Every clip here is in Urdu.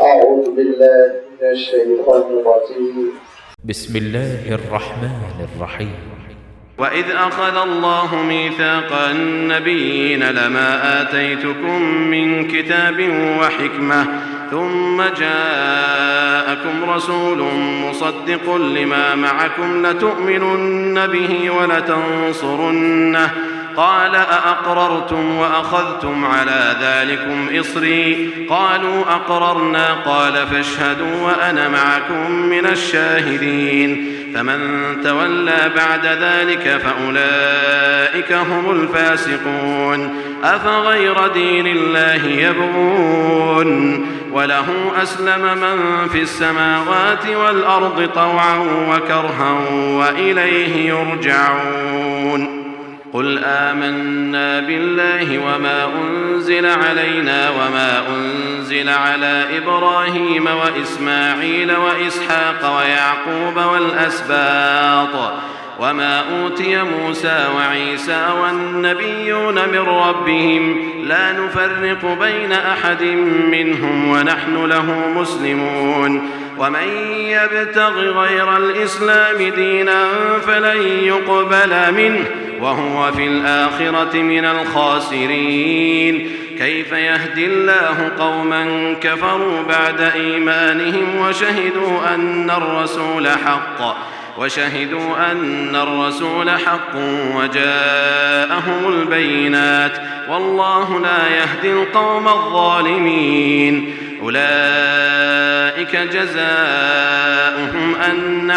أعوذ بالله من الشيطان الرجيم بسم الله الرحمن الرحيم وإذ أخذ الله ميثاق النبيين لما آتيتكم من كتاب وحكمة ثم جاءكم رسول مصدق لما معكم لتؤمنن به ولتنصرنه قال أأقررتم وأخذتم على ذلكم إصري قالوا أقررنا قال فاشهدوا وأنا معكم من الشاهدين فمن تولى بعد ذلك فأولئك هم الفاسقون أفغير دين الله يبغون وله أسلم من في السماوات والأرض طوعا وكرها وإليه يرجعون قل آمنا بالله وما أنزل علينا وما أنزل على إبراهيم وإسماعيل وإسحاق ويعقوب والأسباط وما أوتي موسى وعيسى والنبيون من ربهم لا نفرق بين أحد منهم ونحن له مسلمون ومن يبتغ غير الإسلام دينا فلن يقبل منه وهو في الآخرة من الخاسرين كيف يهدي الله قوما كفروا بعد إيمانهم وشهدوا أن الرسول حق وجاءهم البينات والله لا يهدي القوم الظالمين أولئك جزاؤهم أن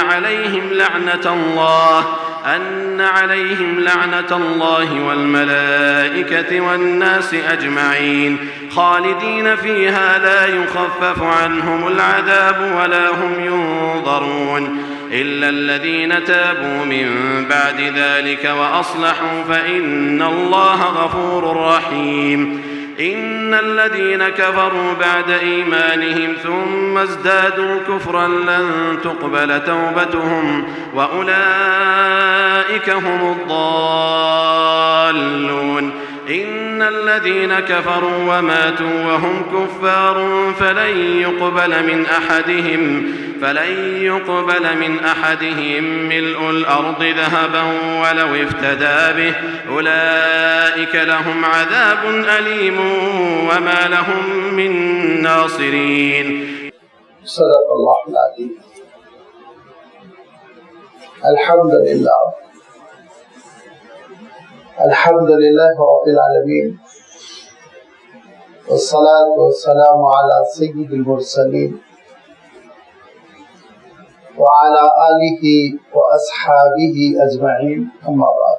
عليهم لعنة الله والملائكة والناس أجمعين خالدين فيها لا يخفف عنهم العذاب ولا هم ينظرون إلا الذين تابوا من بعد ذلك وأصلحوا فإن الله غفور رحيم إن الذين كفروا بعد إيمانهم ثم ازدادوا كفرا لن تقبل توبتهم وأولئك هم الضالون إن الذين كفروا وماتوا وهم كفار فلن يقبل من أحدهم ملء الأرض ذهبا ولو افتدى به أولئك لهم عذاب أليم وما لهم من ناصرين. صدق الله العظيم. الحمد لله رب العالمين والصلاة والسلام على سيد المرسلين وعلى آله وأصحابه أجمعين أما بعد.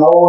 9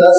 10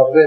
90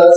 10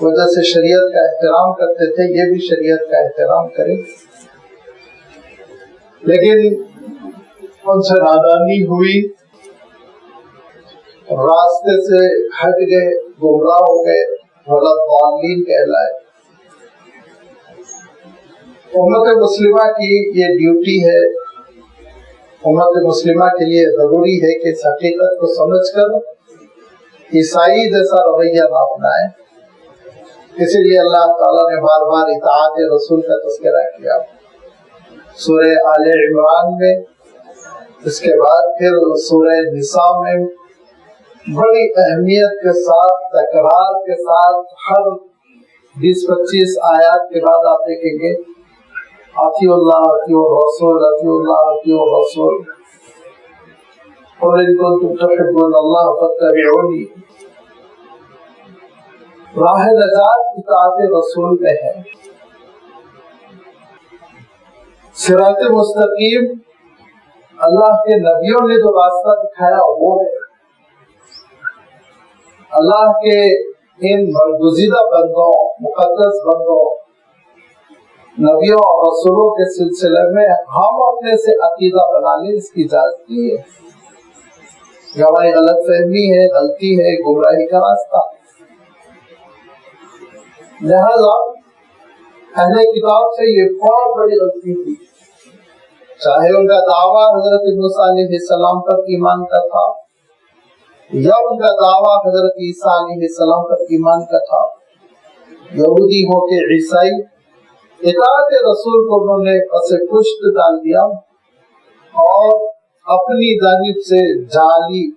وجہ سے شریعت کا احترام کرتے تھے، یہ بھی شریعت کا احترام کریں، لیکن ان سے نادانی ہوئی، راستے سے ہٹ گئے، گمراہ ہو گئے، غلط ضالین کہلائے۔ امت مسلمہ کی یہ ڈیوٹی ہے، امت مسلمہ کے لیے ضروری ہے کہ اس حقیقت کو سمجھ کر عیسائی جیسا رویہ نہ اپنائیں۔ اسی لیے اللہ تعالیٰ نے بار بار اطاعت رسول کا تذکرہ کیا، سورہ آل عمران میں، اس کے بعد پھر سورہ نساء میں بڑی اہمیت کے ساتھ، تکرار کے ساتھ، ہر 20-25 آیات کے بعد آپ دیکھیں گے اطیعوا اللہ اطیعوا الرسول اطیعوا اللہ اطیعوا الرسول قل ان کنتم تحبون اللہ فاتبعونی۔ راہ نجات اطاعت رسول میں ہے۔ صراط مستقیم اللہ کے نبیوں نے جو راستہ دکھایا وہ ہے۔ اللہ کے ان برگزیدہ بندوں، مقدس بندوں، نبیوں اور رسولوں کے سلسلے میں ہم اپنے سے عقیدہ بنا لیں، اس کی اجازت نہیں ہے۔ یہ ہماری غلط فہمی ہے، غلطی ہے، گمراہی کا راستہ۔ لہذا اہل کتاب سے یہ بہت بڑی غلطی تھی، چاہے ان کا دعویٰ حضرت موسیٰ علیہ السلام پر ایمان کا تھا یا ان کا دعویٰ حضرت عیسیٰ علیہ السلام پر ایمان کا تھا، یہودی ہو کے عیسائی، اطاعت رسول کو انہوں نے پس پشت ڈال دیا اور اپنی جانب سے جعلی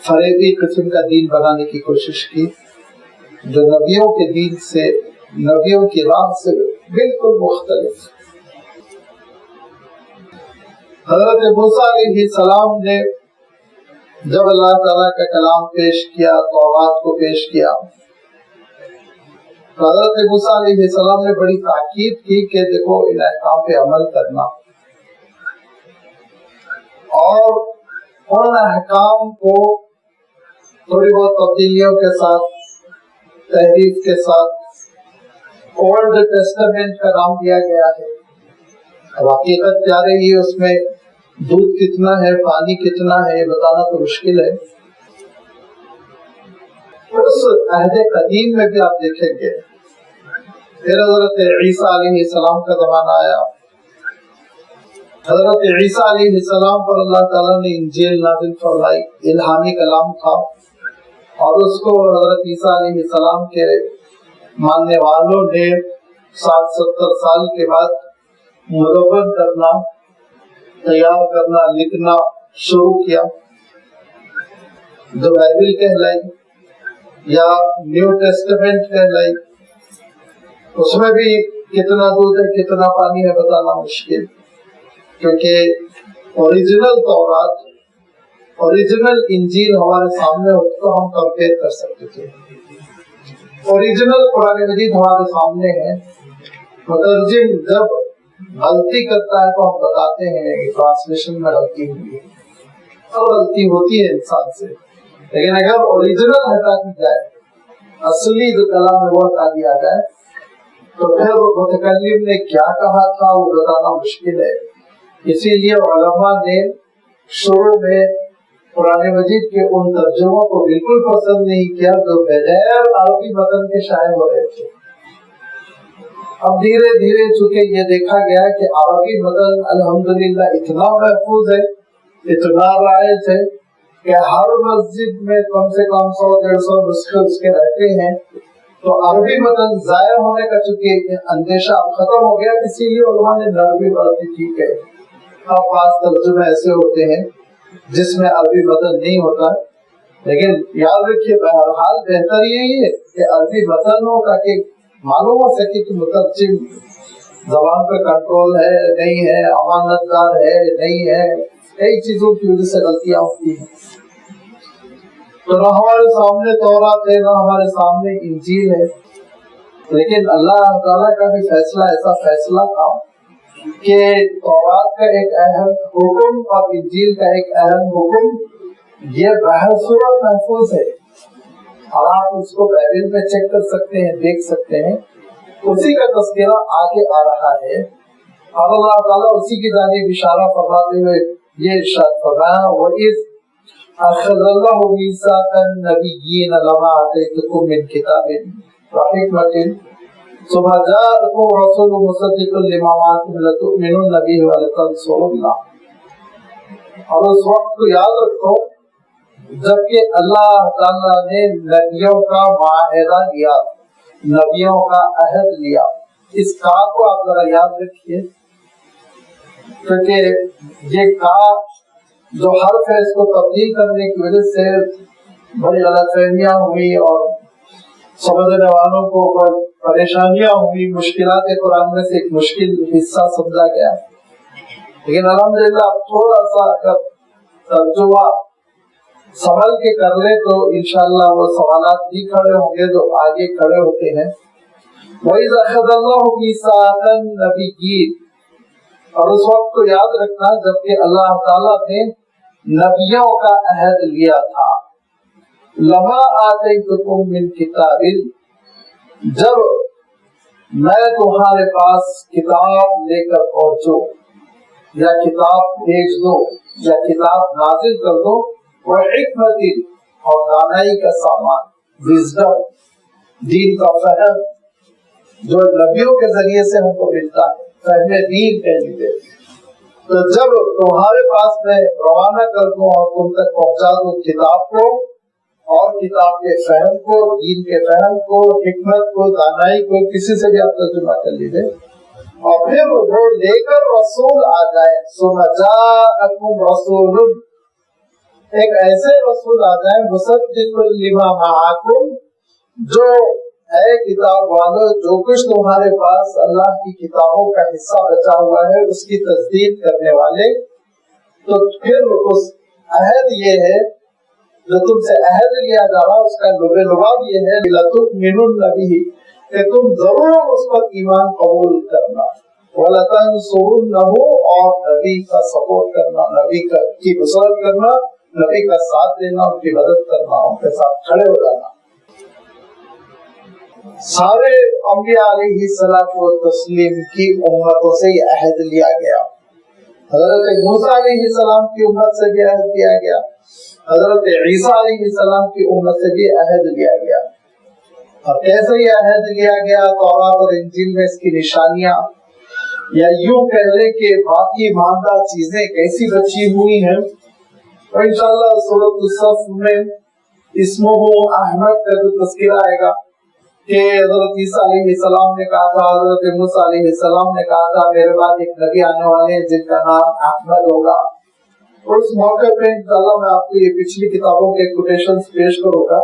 فریبی قسم کا دین بنانے کی کوشش کی، جو نبیوں کے دین سے، نبیوں کی راہ سے بالکل مختلف۔ حضرت موسیٰ علیہ السلام نے جب اللہ تعالیٰ کا کلام پیش کیا، توراۃ کو پیش کیا، حضرت موسیٰ علیہ السلام نے بڑی تاکید کی کہ دیکھو ان احکام پہ عمل کرنا، اور ان احکام کو تھوڑی بہت تبدیلیوں کے ساتھ، تحریف کے ساتھ اولڈ ٹیسٹمنٹ کا نام دیا گیا ہے۔ اب حقیقت کیا رہی ہے، اس میں دودھ کتنا ہے، پانی کتنا ہے، یہ بتانا تو مشکل ہے۔ اس عہد قدیم میں بھی آپ دیکھیں گے، پھر حضرت عیسیٰ علیہ السلام کا زمانہ آیا، حضرت عیسیٰ علیہ السلام پر اللہ تعالیٰ نے انجیل نازل فرمائی، الہامی کلام تھا، اور اس کو حضرت عیسیٰ علیہ السلام کے ماننے والوں نے 60-70 سال کے بعد مدون کرنا، تیار کرنا، لکھنا شروع کیا، جو بائبل کہلائی یا نیو ٹیسٹمنٹ کہلائی۔ اس میں بھی کتنا دودھ ہے، کتنا پانی ہے بتانا مشکل، کیونکہ اوریجنل تورات، اوریجنل انجیل ہمارے سامنے ہو تو ہم کمپیئر کر سکتے تھے۔ اوریجنل قرآن مجید ہمارے سامنے ہے، مترجم جب غلطی کرتا ہے تو ہم بتاتے ہیں کہ ٹرانسلیشن میں غلطی ہوئی ہے، اور غلطی ہوتی ہے انسان سے، لیکن اگر اوریجنل ہٹا دی جائے، اصلی جو کلام ہے وہ ہٹا دیا جائے، تو پھر متکلم نے کیا کہا تھا وہ بتانا مشکل ہے۔ اسی لیے علماء نے شروع میں قرآن مجید کے ان ترجموں کو بالکل پسند نہیں کیا جو بغیر عربی متن کے شائع ہو رہے تھے۔ اب دھیرے دھیرے چونکہ یہ دیکھا گیا کہ عربی متن الحمدللہ اتنا محفوظ ہے، اتنا رائج ہے کہ ہر مسجد میں کم سے کم 100-150 نسخے اس کے رہتے ہیں، تو عربی متن ضائع ہونے کا چونکہ اندیشہ اب ختم ہو گیا، اسی لیے علماء نے نرمی برتی۔ ٹھیک ہے، اب بعض ترجمے ایسے ہوتے ہیں جس میں عربی متن نہیں ہوتا، لیکن یاد رکھیے بہرحال بہتر یہی ہے کہ عربی متن ہو تاکہ معلوم ہو سکے کہ مترجم زبان پہ کنٹرول ہے نہیں ہے، امانت دار ہے نہیں ہے، کئی چیزوں کی وجہ سے غلطیاں ہوتی ہیں۔ تو نہ ہمارے سامنے تورات ہے، نہ ہمارے سامنے انجیل ہے، لیکن اللہ تعالیٰ کا بھی فیصلہ ایسا فیصلہ تھا کہ تورات کا ایک اہم حکم اور انجیل کا ایک اہم حکم یہ بہر صورت محفوظ ہے۔ اور آپ اس کو بائبل میں چیک کر سکتے ہیں، دیکھ سکتے ہیں، اسی کا تذکرہ آگے آ رہا ہے، اور اللہ تعالیٰ اسی کی جانب اشارہ فرماتے ہوئے یہ ارشاد فرمایا وَإِذْ أَخَذَ اللَّهُ مِيثَاقَ النَّبِيِّينَ لَمَا آتَيْتُكُم مِّن كِتَابٍ وَحِكْمَةٍ ثُمَّ جَاءَكُمْ رَسُولٌ مُصَدِّقٌ لِّمَا مَعَكُمْ لَتُؤْمِنُنَّ بِهِ وَلَتَنصُرُنَّهُ۔ اور اس وقت کو یاد رکھو جبکہ اللہ تعالیٰ نے نبیوں کا معاہدہ لیا، نبیوں کا عہد لیا۔ اس کا کو آپ ذرا یاد رکھیے، کیونکہ یہ کا جو حرف ہے اس کو تبدیل کرنے کی وجہ سے بڑی غلط فہمیاں ہوئی اور سمجھنے والوں کو پریشانیاں ہوئی، مشکلات قرآن میں سے ایک مشکل حصہ سمجھا گیا، لیکن الحمدللہ تھوڑا سا اگر ترجمہ سنبھل کے کر لے تو انشاءاللہ وہ سوالات بھی کھڑے ہوں گے جو آگے کھڑے ہوتے ہیں۔ وَإِذْ أَخَذَ اللَّهُ مِيثَاقَ النَّبِيِّينَ، اور اس وقت کو یاد رکھنا جبکہ اللہ تعالیٰ نے نبیوں کا عہد لیا تھا، لَمَا آتَيْتُكُم مِّن كِتَابٍ، جب میں تمہارے پاس کتاب لے کر پہنچوں یا کتاب بھیج دو یا کتاب نازل کر دو، وَحِکْمَةٍ، اور دانائی کا سامان، وزڈم، دین کا فہم جو نبیوں کے ذریعے سے ہم کو ملتا ہے، فہم دین کے لیے، تو جب تمہارے پاس میں روانہ کر دوں اور تم تک پہنچا دوں کتاب کو اور کتاب کے فہم کو، دین کے فہم کو، حکمت کو، دانائی کو، کسی سے بھی آپ ترجمہ کر لیجیے، اور پھر وہ لے کر رسول آ جائے، ثم جاءکم رسول، ایک ایسے رسول آ جائیں مصدق لما معاکم، جو اے کتاب والو جو کچھ تمہارے پاس اللہ کی کتابوں کا حصہ بچا ہوا ہے اس کی تصدیق کرنے والے، تو پھر اس عہد یہ ہے جو تم سے عہد لیا جا رہا اس کا لباب یہ ہے لَتُؤْمِنُنَّ بِهِ، کہ تم ضرور اس پر ایمان قبول کرنا، وَلَتَنصُرُنَّهُ، اور نبی کا سپورٹ کرنا، نبی کی نصرت کرنا، نبی کا ساتھ دینا، ان کی مدد کرنا، ان کے ساتھ کھڑے ہو جانا۔ سارے انبیاء علیہ الصلوۃ والتسلیم کی امتوں سے یہ عہد لیا گیا، حضرت موسیٰ علیہ السلام کی امت سے بھی عہد لیا گیا، حضرت عیسیٰ علیہ السلام کی امت سے بھی عہد لیا گیا۔ اور کیسے یہ عہد لیا گیا، تورات اور انجیل میں اس کی نشانیاں، یا یوں کہہ لیں کہ باقی ماندہ چیزیں کیسی بچی ہوئی ہیں، اور انشاءاللہ سورۃ الصف میں اسمہ احمد کا جو تذکرہ آئے گا کہ حضرت عیسیٰ علیہ السلام نے کہا تھا، حضرت موسیٰ علیہ السلام نے کہا تھا میرے بعد ایک نبی آنے والے ہیں جن کا نام احمد ہوگا۔ اس موقع پہ انشاءاللہ میں آپ کو یہ پچھلی کتابوں کے کوٹیشنز پیش کروں گا۔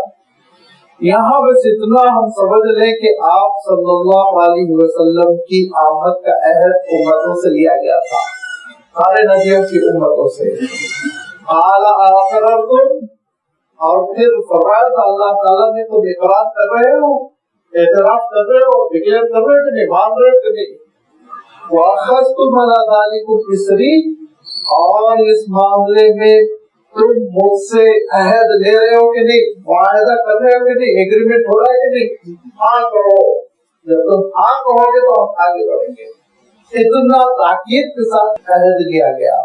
یہاں بس اتنا ہم سمجھ لیں کہ آپ صلی اللہ علیہ وسلم کی آمد کا عہد امتوں سے لیا گیا تھا، سارے نبیوں کی امتوں سے۔ قال اقررتم، اور پھر فرمایا تھا اللہ تعالیٰ نے تم اقرار کر رہے ہو، اعتراف کر رہے ہو، ڈکلیئر کر رہے ہو کہ نہیں، مان رہے ہو کہ نہیں، وَأَخَذْتُمْ عَلَىٰ ذَلِكُمْ إِصْرِي، اور اس معاملے میں تم مجھ سے عہد لے رہے ہو کہ نہیں، معاہدہ کر رہے ہو کہ نہیں، ایگریمنٹ ہو رہا ہے کہ نہیں، ہاں کہو، جب تم ہاں کہو گے تو ہم آگے بڑھیں گے۔ اتنا تاکید کے ساتھ عہد لیا گیا،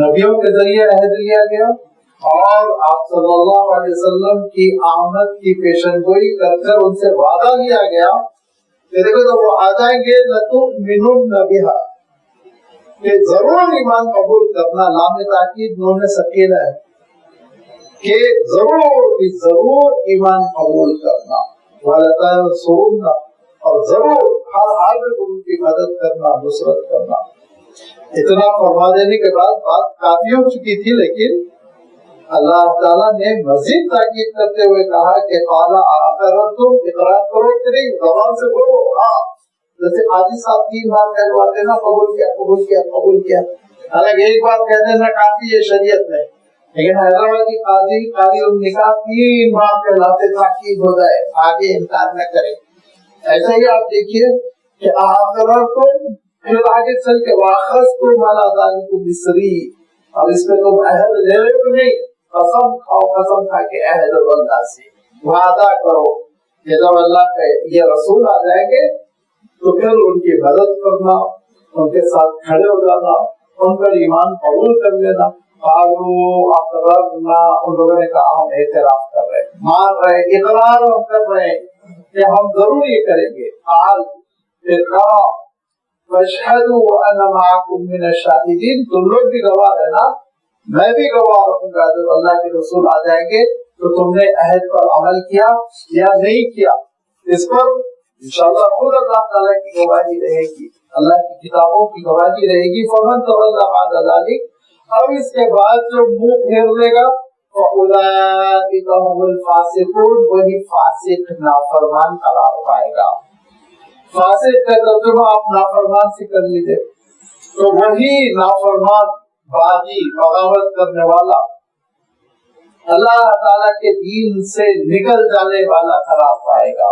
نبیوں کے ذریعے عہد لیا گیا، اور آپ صلی اللہ علیہ وسلم کی آمد کی پیشن گوئی کر کر ان سے وعدہ لیا گیا کہ دیکھو جب وہ آ جائیں گے لَتُؤْمِنُنَّ بِهَا، کہ ضرور ایمان قبول کرنا، لام تاکید نون سکینہ ہے کہ ضرور ایمان قبول کرنا، وَلَتَنصُرُنَّ، اور ضرور ہر حال میں ان کی مدد کرنا، نصرت کرنا۔ اتنا فرما دینے کے بعد بات کافی ہو چکی تھی، لیکن اللہ تعالیٰ نے مزید تاکید کرتے ہوئے کہا کہ قال اقررتم، اقرار کرو کہ نہیں، زبان سے بولو ہاں، جیسے آدھی صاحب 3 بار کہلواتے نا قبول کیا قبول کیا قبول کیا، حالانکہ ایک بار کہہ دینا کافی ہے شریعت میں، لیکن حیدرآبادی قاضی النکاح 3 بار کہلاتے تاکید ہو جائے، آگے انکار نہ کرے۔ ایسا ہی آپ دیکھیے کہ اقررتم، پھر آگے چل کے واخذتم علی ذلکم اصری، اور اس پہ تم عہد لے رہے ہو نہیں، قسم کھاؤ، قسم کھا کے عہد بندہ سے وعدہ کرو کہ جب اللہ کے یہ رسول آ جائیں گے تو پھر ان کی مدد کرنا، ان کے ساتھ کھڑے ہو جانا، ان پر ایمان قبول کر لینا۔ قالوا اقررنا، ان لوگوں نے کہا ہم اعتراف کر رہے، مان رہے، اقرار ہم کر رہے کہ ہم ضرور یہ کریں گے۔ قال پھر کہا واشهدوا انا معكم من الشاهدين، تم لوگ بھی گواہ رہنا، میں بھی گواہ رہوں گا جب اللہ کے رسول آ جائیں گے تو تم نے عہد پر عمل کیا یا نہیں کیا۔ اس پر انشاءاللہ خود اللہ تعالیٰ کی گواہی رہے گی، اللہ کی کتابوں کی گواہی رہے گی۔ فمن تولى بعد ذلك، اب اس کے بعد جو منہ پھیر لے گا فاولئک هم الفاسقون، وہی فاسق نافرمان قرار پائے گا۔ فاسق کا ترجمہ آپ نافرمان سے کر لیجئے، تو وہی نافرمان، باغی، بغاوت کرنے والا، اللہ تعالیٰ کے دین سے نکل جانے والا قرار پائے گا۔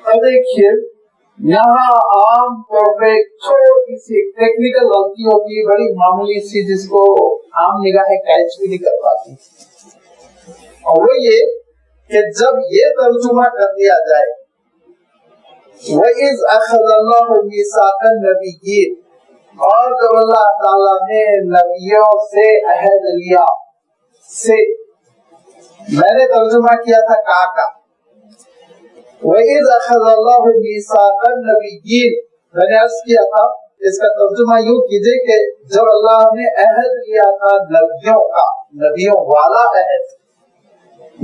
اب دیکھیے یہاں عام طور پہ چھوٹی سی ٹیکنیکل غلطی ہوتی ہے، بڑی معمولی سی، جس کو عام نگاہیں کیچ بھی نہیں کر پاتی، اور وہ یہ کہ جب یہ ترجمہ کر دیا جائے وَإِذْ أَخَذَ اللَّهُ مِيثَاقَ النَّبِيِّينَ، اور جب اللہ تعالیٰ نے نبیوں سے عہد لیا، سے میں نے ترجمہ کیا تھا کا وَإِذْ أَخَذَ اللَّهُ مِيثَاقَ النَّبِيِّينَ، میں نے عرض کیا تھا اس کا ترجمہ یوں کیجئے کہ جب اللہ نے عہد لیا تھا نبیوں کا، نبیوں والا عہد،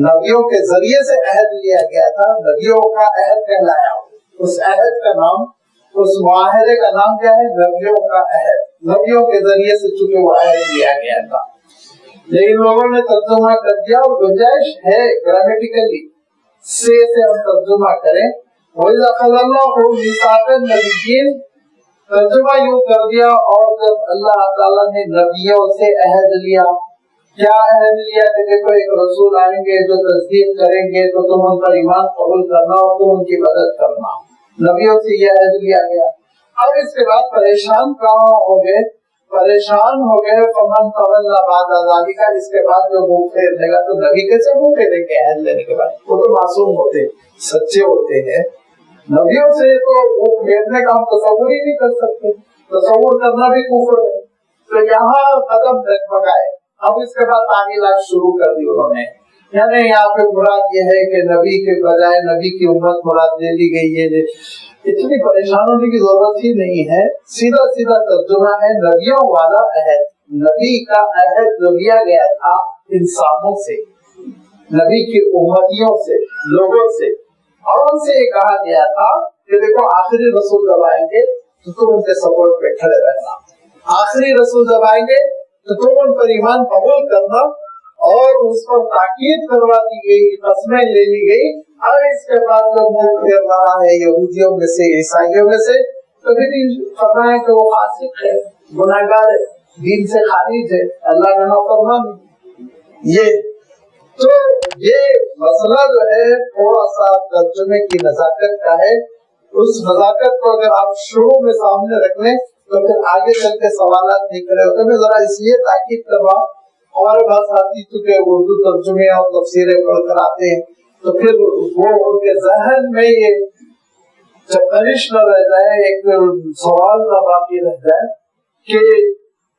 نبیوں کے ذریعے سے عہد لیا گیا تھا، نبیوں کا عہد کہلایا، اس عہد کا نام، اس معاہدے کا نام کیا ہے؟ نبیوں کا عہد، نبیوں کے ذریعے سے چونکہ وہ عہد لیا گیا تھا۔ لیکن لوگوں نے ترجمہ کر دیا، اور گنجائش ہے گرامیٹیکلی سے ہم ترجمہ کریں، وَإِذْ أَخَذَ اللَّهُ مِيثَاقَ النَّبِيِّينَ، ترجمہ یوں کر دیا، اور جب اللہ تعالیٰ نے نبیوں سے عہد لیا، کیا عہد لیا کہ دیکھو ایک رسول آئیں گے جو تصدیق کریں گے تو تم ان پر ایمان قبول کرنا اور تم ان کی مدد کرنا، نبیوں سے یہ عہد لیا گیا۔ اب اس کے بعد پریشان کہاں ہو گئے؟ پریشان ہو گئے فمن تولى بعد ذلك، اس کے بعد جو منہ پھیر لے گا، تو نبی کیسے منہ پھیریں گے عہد لینے کے بعد؟ وہ تو معصوم ہوتے، سچے ہوتے ہیں، نبیوں سے تو منہ پھیرنے کا ہم تصور ہی نہیں کر سکتے، تصور کرنا بھی کفر ہے۔ تو یہاں قدم ڈگمگائے، اب اس کے بعد تعمیلات شروع کر دی انہوں نے، یعنی یہاں پہ مراد یہ ہے کہ نبی کے بجائے نبی کی امت مراد لے لی گئی ہے۔ اتنی پریشان ہونے کی ضرورت ہی نہیں ہے، سیدھا سیدھا ترجمہ ہے نبیوں والا عہد، نبی کا عہد جو لیا گیا تھا انسانوں سے، نبی کی امتیوں سے، لوگوں سے، اور ان سے یہ کہا گیا تھا کہ دیکھو آخری رسول جب آئیں گے تو تم ان کے سپورٹ پہ کھڑے رہنا، آخری رسول جب آئیں گے تو تم ان پر ایمان قبول کرنا، اور اس پر تاکید کروا دی گئی، قسمیں لے لی گئی۔ اور اس کے بعد جو منہ پھیر رہا ہے یہودیوں میں سے، عیسائیوں میں سے، تو پھر فرمایا کہ وہ فاسق ہے، گناہگار ہے، دین سے خارج ہے، اللہ کا نافرمان ہے۔ یہ مسئلہ جو ہے تھوڑا سا ترجمے کی نزاکت کا ہے، اس نزاکت کو اگر آپ شروع میں سامنے رکھ لیں تو پھر آگے چل کے سوالات نہیں کھڑے ہوتے۔ میں ذرا اس لیے تاکید کر رہا ہوں، ہمارے پاس ساتھی چونکہ اردو ترجمے اور تفسیریں پڑھ کر آتے ہیں تو پھر وہ ان کے ذہن میں یہ چپرش نہ رہ جائے، ایک سوال نہ باقی رہ جائے کہ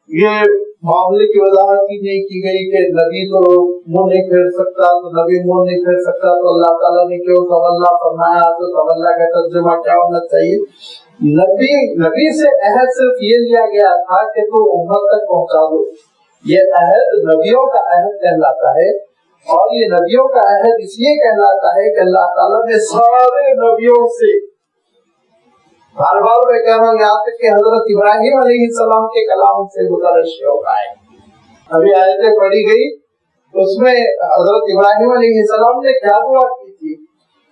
یہ معاملے کی وضاحت ہی نہیں کی گئی کہ نبی تو منہ نہیں پھیر سکتا، تو نبی منہ نہیں پھیر سکتا تو اللہ تعالیٰ نے کیوں تولا فرمایا، تو تولا کا ترجمہ کیا ہونا چاہیے؟ نبی سے عہد صرف یہ لیا گیا تھا کہ تو امت تک پہنچا دو، یہ عہد نبیوں کا عہد کہلاتا ہے، اور یہ نبیوں کا عہد اس لیے کہلاتا ہے کہ اللہ تعالیٰ نے سارے نبیوں سے، بار بار میں کہہ رہا ہوں، یہاں تک کہ حضرت ابراہیم علیہ السلام کے کلام سے مترشح ہو رہا ہے۔ ابھی آیتیں پڑھی گئی، اس میں حضرت ابراہیم علیہ السلام نے کیا دعا کی تھی؟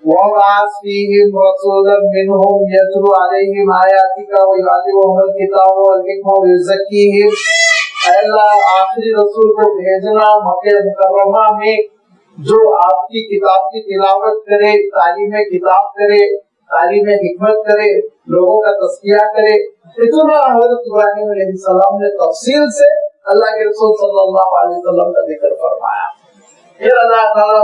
وَبَعَثْ فِيهِمْ رَسُولًا مِّنْهُمْ يَتْلُو عَلَيْهِمْ آيَاتِكَ وَيُعَلِّمُهُمُ الْكِتَابَ وَالْحِكْمَةَ وَيُزَكِّيهِمْ، اے اللہ آخری رسول کو بھیجنا مکہ مکرمہ میں جو آپ کی کتاب کی تلاوت کرے، تعلیم کتاب کرے، تعلیم حکمت کرے، لوگوں کا تزکیہ کرے۔ اتنا حضرت ابراہیم علیہ السلام نے تفصیل سے اللہ کے رسول صلی اللہ علیہ وسلم کا ذکر فرمایا۔ پھر اللہ تعالیٰ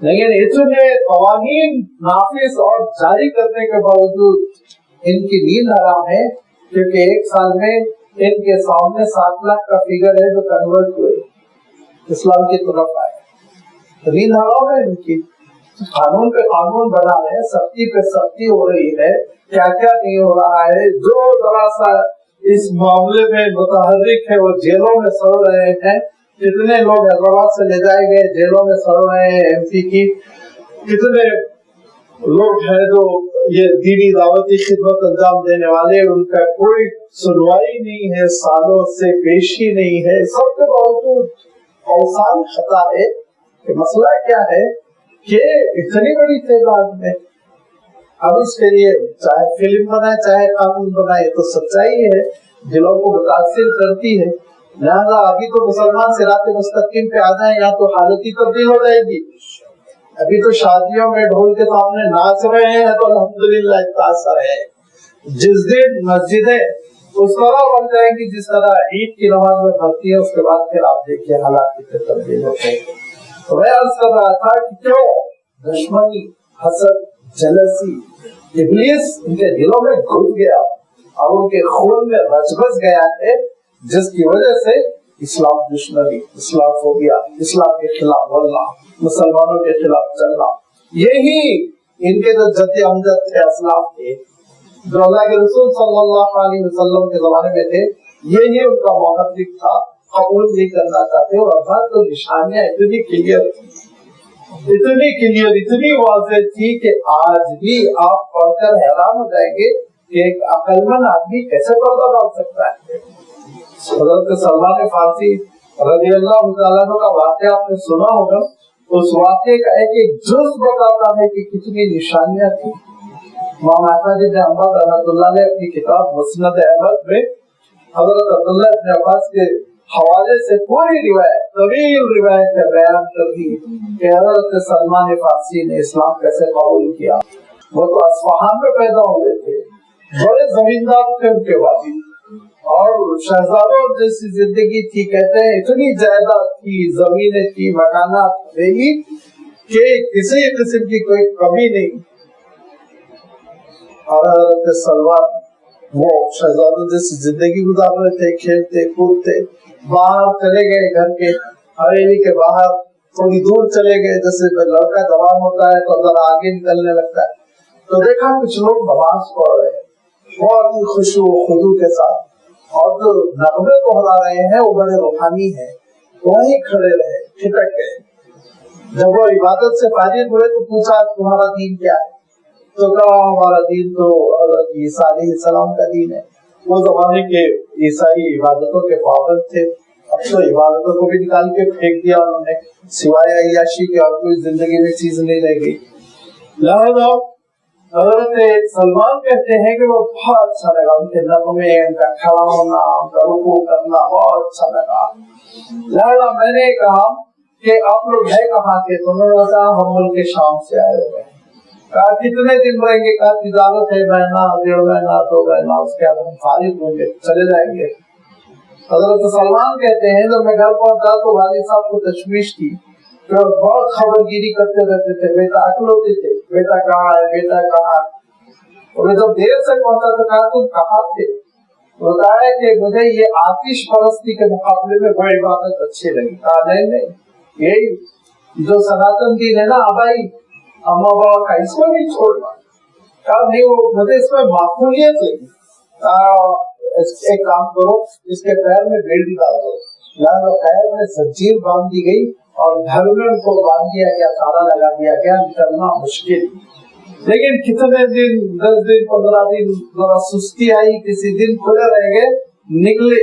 لیکن اتنے قوانین نافذ اور جاری کرنے کے باوجود ان کی نیند حرام ہے، کیونکہ ایک سال میں ان کے سامنے 7 لاکھ کا فگر ہے جو کنورٹ ہوئے اسلام کی طرف آئے. نیند حرام ہے ان کی. قانون پہ قانون بنا رہے ہیں، سختی پہ سختی ہو رہی ہے، کیا کیا نہیں ہو رہا ہے. جو ذرا سا اس معاملے میں متحرک ہے وہ جیلوں میں سڑ رہے ہیں. کتنے لوگ حیدرآباد سے لے جائے گئے جیلوں میں سڑ رہے ہیں. ایم پی کی کتنے لوگ ہیں جو یہ دینی دعوتی خدمت انجام دینے والے، ان کا کوئی سنوائی نہیں ہے، سالوں سے پیشی نہیں ہے. سب کے باوجود اوسان خطا ہے کہ مسئلہ کیا ہے کہ اتنی بڑی تعداد میں اب اس کے لیے چاہے فلم بنائے چاہے قانون بنائے تو سچائی ہے دلوں کو متاثر کرتی ہے. لہذا ابھی تو مسلمان صراط مستقیم پہ آ جائیں یا تو حالت ہی تبدیل ہو جائے گی. ابھی تو شادیوں میں ڈھول کے سامنے ناچ رہے ہیں تو الحمدللہ اتنا اثر ہے. جس دن مسجدیں اس طرح بن جائیں گی جس طرح عید کی نماز میں بھرتی ہے، اس کے بعد پھر آپ دیکھیے حالات کتنے تبدیل ہوتے ہیں. تو میں عرض کر رہا تھا کہ کیوں دشمنی، حسد، جلسی، ابلیس ان کے دلوں میں گھس گیا اور ان کے خون میں رچ بس گیا ہے، جس کی وجہ سے اسلام دشمنی، اسلام فوبیا، اسلام کے خلاف بولنا، مسلمانوں کے خلاف چلنا، یہی ان کے جو جد امجد تھے، اسلاف تھے جو اللہ کے رسول صلی اللہ علیہ وسلم کے زمانے میں تھے، یہی ان کا محرک تھا. قبول نہیں کرنا چاہتے. اور اب تو نشانیاں اتنی کلیئر تھی، اتنی واضح تھی کہ آج بھی آپ پڑھ کر حیران ہو جائیں گے کہ ایک عقل مند آدمی کیسے پردہ ڈال سکتا ہے. حضرت سلمان فارسی رضی اللہ تعالیٰ عنہ کا واقعہ آپ نے سنا ہوگا. اس واقعے کا ایک جز بتاتا ہے کہ کتنی نشانیاں تھی. امام احمد بن حنبل رحمۃ اللہ نے اپنی کتاب مسند احمد میں حضرت عبداللہ بن عباس کے حوالے سے پوری روایت، طویل روایت کا بیان کر دی کہ حضرت سلمان فارسی نے اسلام کیسے قبول کیا. وہ تو اصفہان میں پیدا ہوئے تھے، بڑے زمیندار تھے ان کے والد، اور شہزادوں جیسی زندگی تھی. کہتے ہیں اتنی جائیداد تھی، زمینیں تھی، مکانات رہی کہ کسی قسم کی کوئی کمی نہیں. اور حضرت سلمان وہ شہزادوں جیسی زندگی گزار رہے تھے، کھیلتے کودتے. باہر چلے گئے گھر کے حویلی کے باہر تھوڑی دور چلے گئے، جیسے لڑکا جوان ہوتا ہے تو ذرا آگے نکلنے لگتا ہے، تو دیکھا کچھ لوگ نماز پڑھ رہے ہیں بہت ہی خشوع و خضوع کے ساتھ، اور جو نغمے دہرا رہے ہیں وہ بڑے روحانی ہیں. وہیں کھڑے رہے، کھٹک گئے. جب وہ عبادت سے فارغ ہوئے تو پوچھا تمہارا دین کیا ہے؟ تو کہا ہمارا دین تو حضرت عیسیٰ علیہ السلام کا دین ہے. وہ زمانے کے عیسائی عبادتوں کے پابند تھے. اب تو عبادتوں کو بھی نکال کے پھینک دیا انہوں نے، سوائے عیاشی کے اور کوئی زندگی میں چیز نہیں رہ گئی. لہذا حضرت سلمان کہتے ہیں کہ وہ بہت اچھا لگا، ان کے نغمے، ان کا کھڑا ہونا، ان کا رکوع کرنا بہت اچھا لگا. لہذا میں نے کہا کہ آپ لوگ ہے کہاں کے؟ تو انہوں نے کہا ہم ملک شام سے آئے ہوئے ہیں. کہا کتنے دن رہیں گے؟ کہا تجارت ہے، مہینہ، 1.5 مہینہ، 2 مہینہ، اس کے بعد ہم فارغ ہوں گے، چلے جائیں گے. حضرت سلمان کہتے ہیں جب میں گھر پہنچا تو والد صاحب کو تشویش تھی، بہت خبر گیری کرتے رہتے تھے. بیٹا اکلوتے تھے، بیٹا کہاں ہے، بیٹا کہاں ہے. اور جب دیر سے پہنچا تو کہا تم کہاں تھے؟ بتایا کہ مجھے یہ آتش پرستی کے مقابلے میں بڑی عبادت اچھی لگی. کہا نہیں، یہی جو سناتن دین ہے نا، آبائی اما بابا کا، اس کو نہیں چھوڑنا. کہا نہیں، وہ مجھے اس میں معقولیت لگی. ایک کام کرو، اس کے پیر میں بیڑی ڈال دو. لہٰذا پیر میں زنجیر باندھ دی گئی اور گھر میں ان کو باندھ دیا گیا، تالا لگا دیا گیا. نکلنا مشکل. لیکن کتنے دن، 10 دن، 15 دن ذرا سستی آئی، کسی دن کھلے رہ گئے، نکلے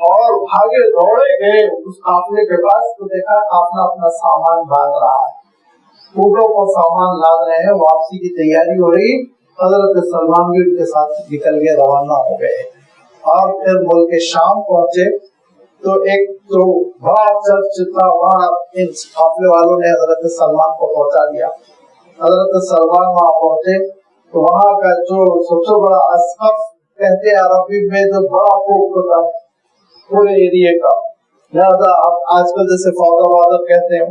اور بھاگے دوڑے گئے اس قافلے کے پاس. تو دیکھا قافلہ اپنا سامان باندھ رہا ہے، اونٹوں کو سامان لاد رہے ہیں، واپسی کی تیاری ہو رہی. حضرت سلمان بھی ان کے ساتھ نکل گئے، روانہ ہو گئے. اور پھر ملک شام پہنچے تو ایک تو بڑا چرچ تھا وہاں، ان قافلے والوں نے حضرت سلمان کو پہنچا دیا. حضرت سلمان وہاں پہنچے تو وہاں کا جو سب سے بڑا اسقف کہتے ہیں عربی میں، جو بڑا فوق ہوتا ہے پورے ایریے کا. لہذا آپ آج کل جیسے فادر کہتے ہیں،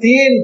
3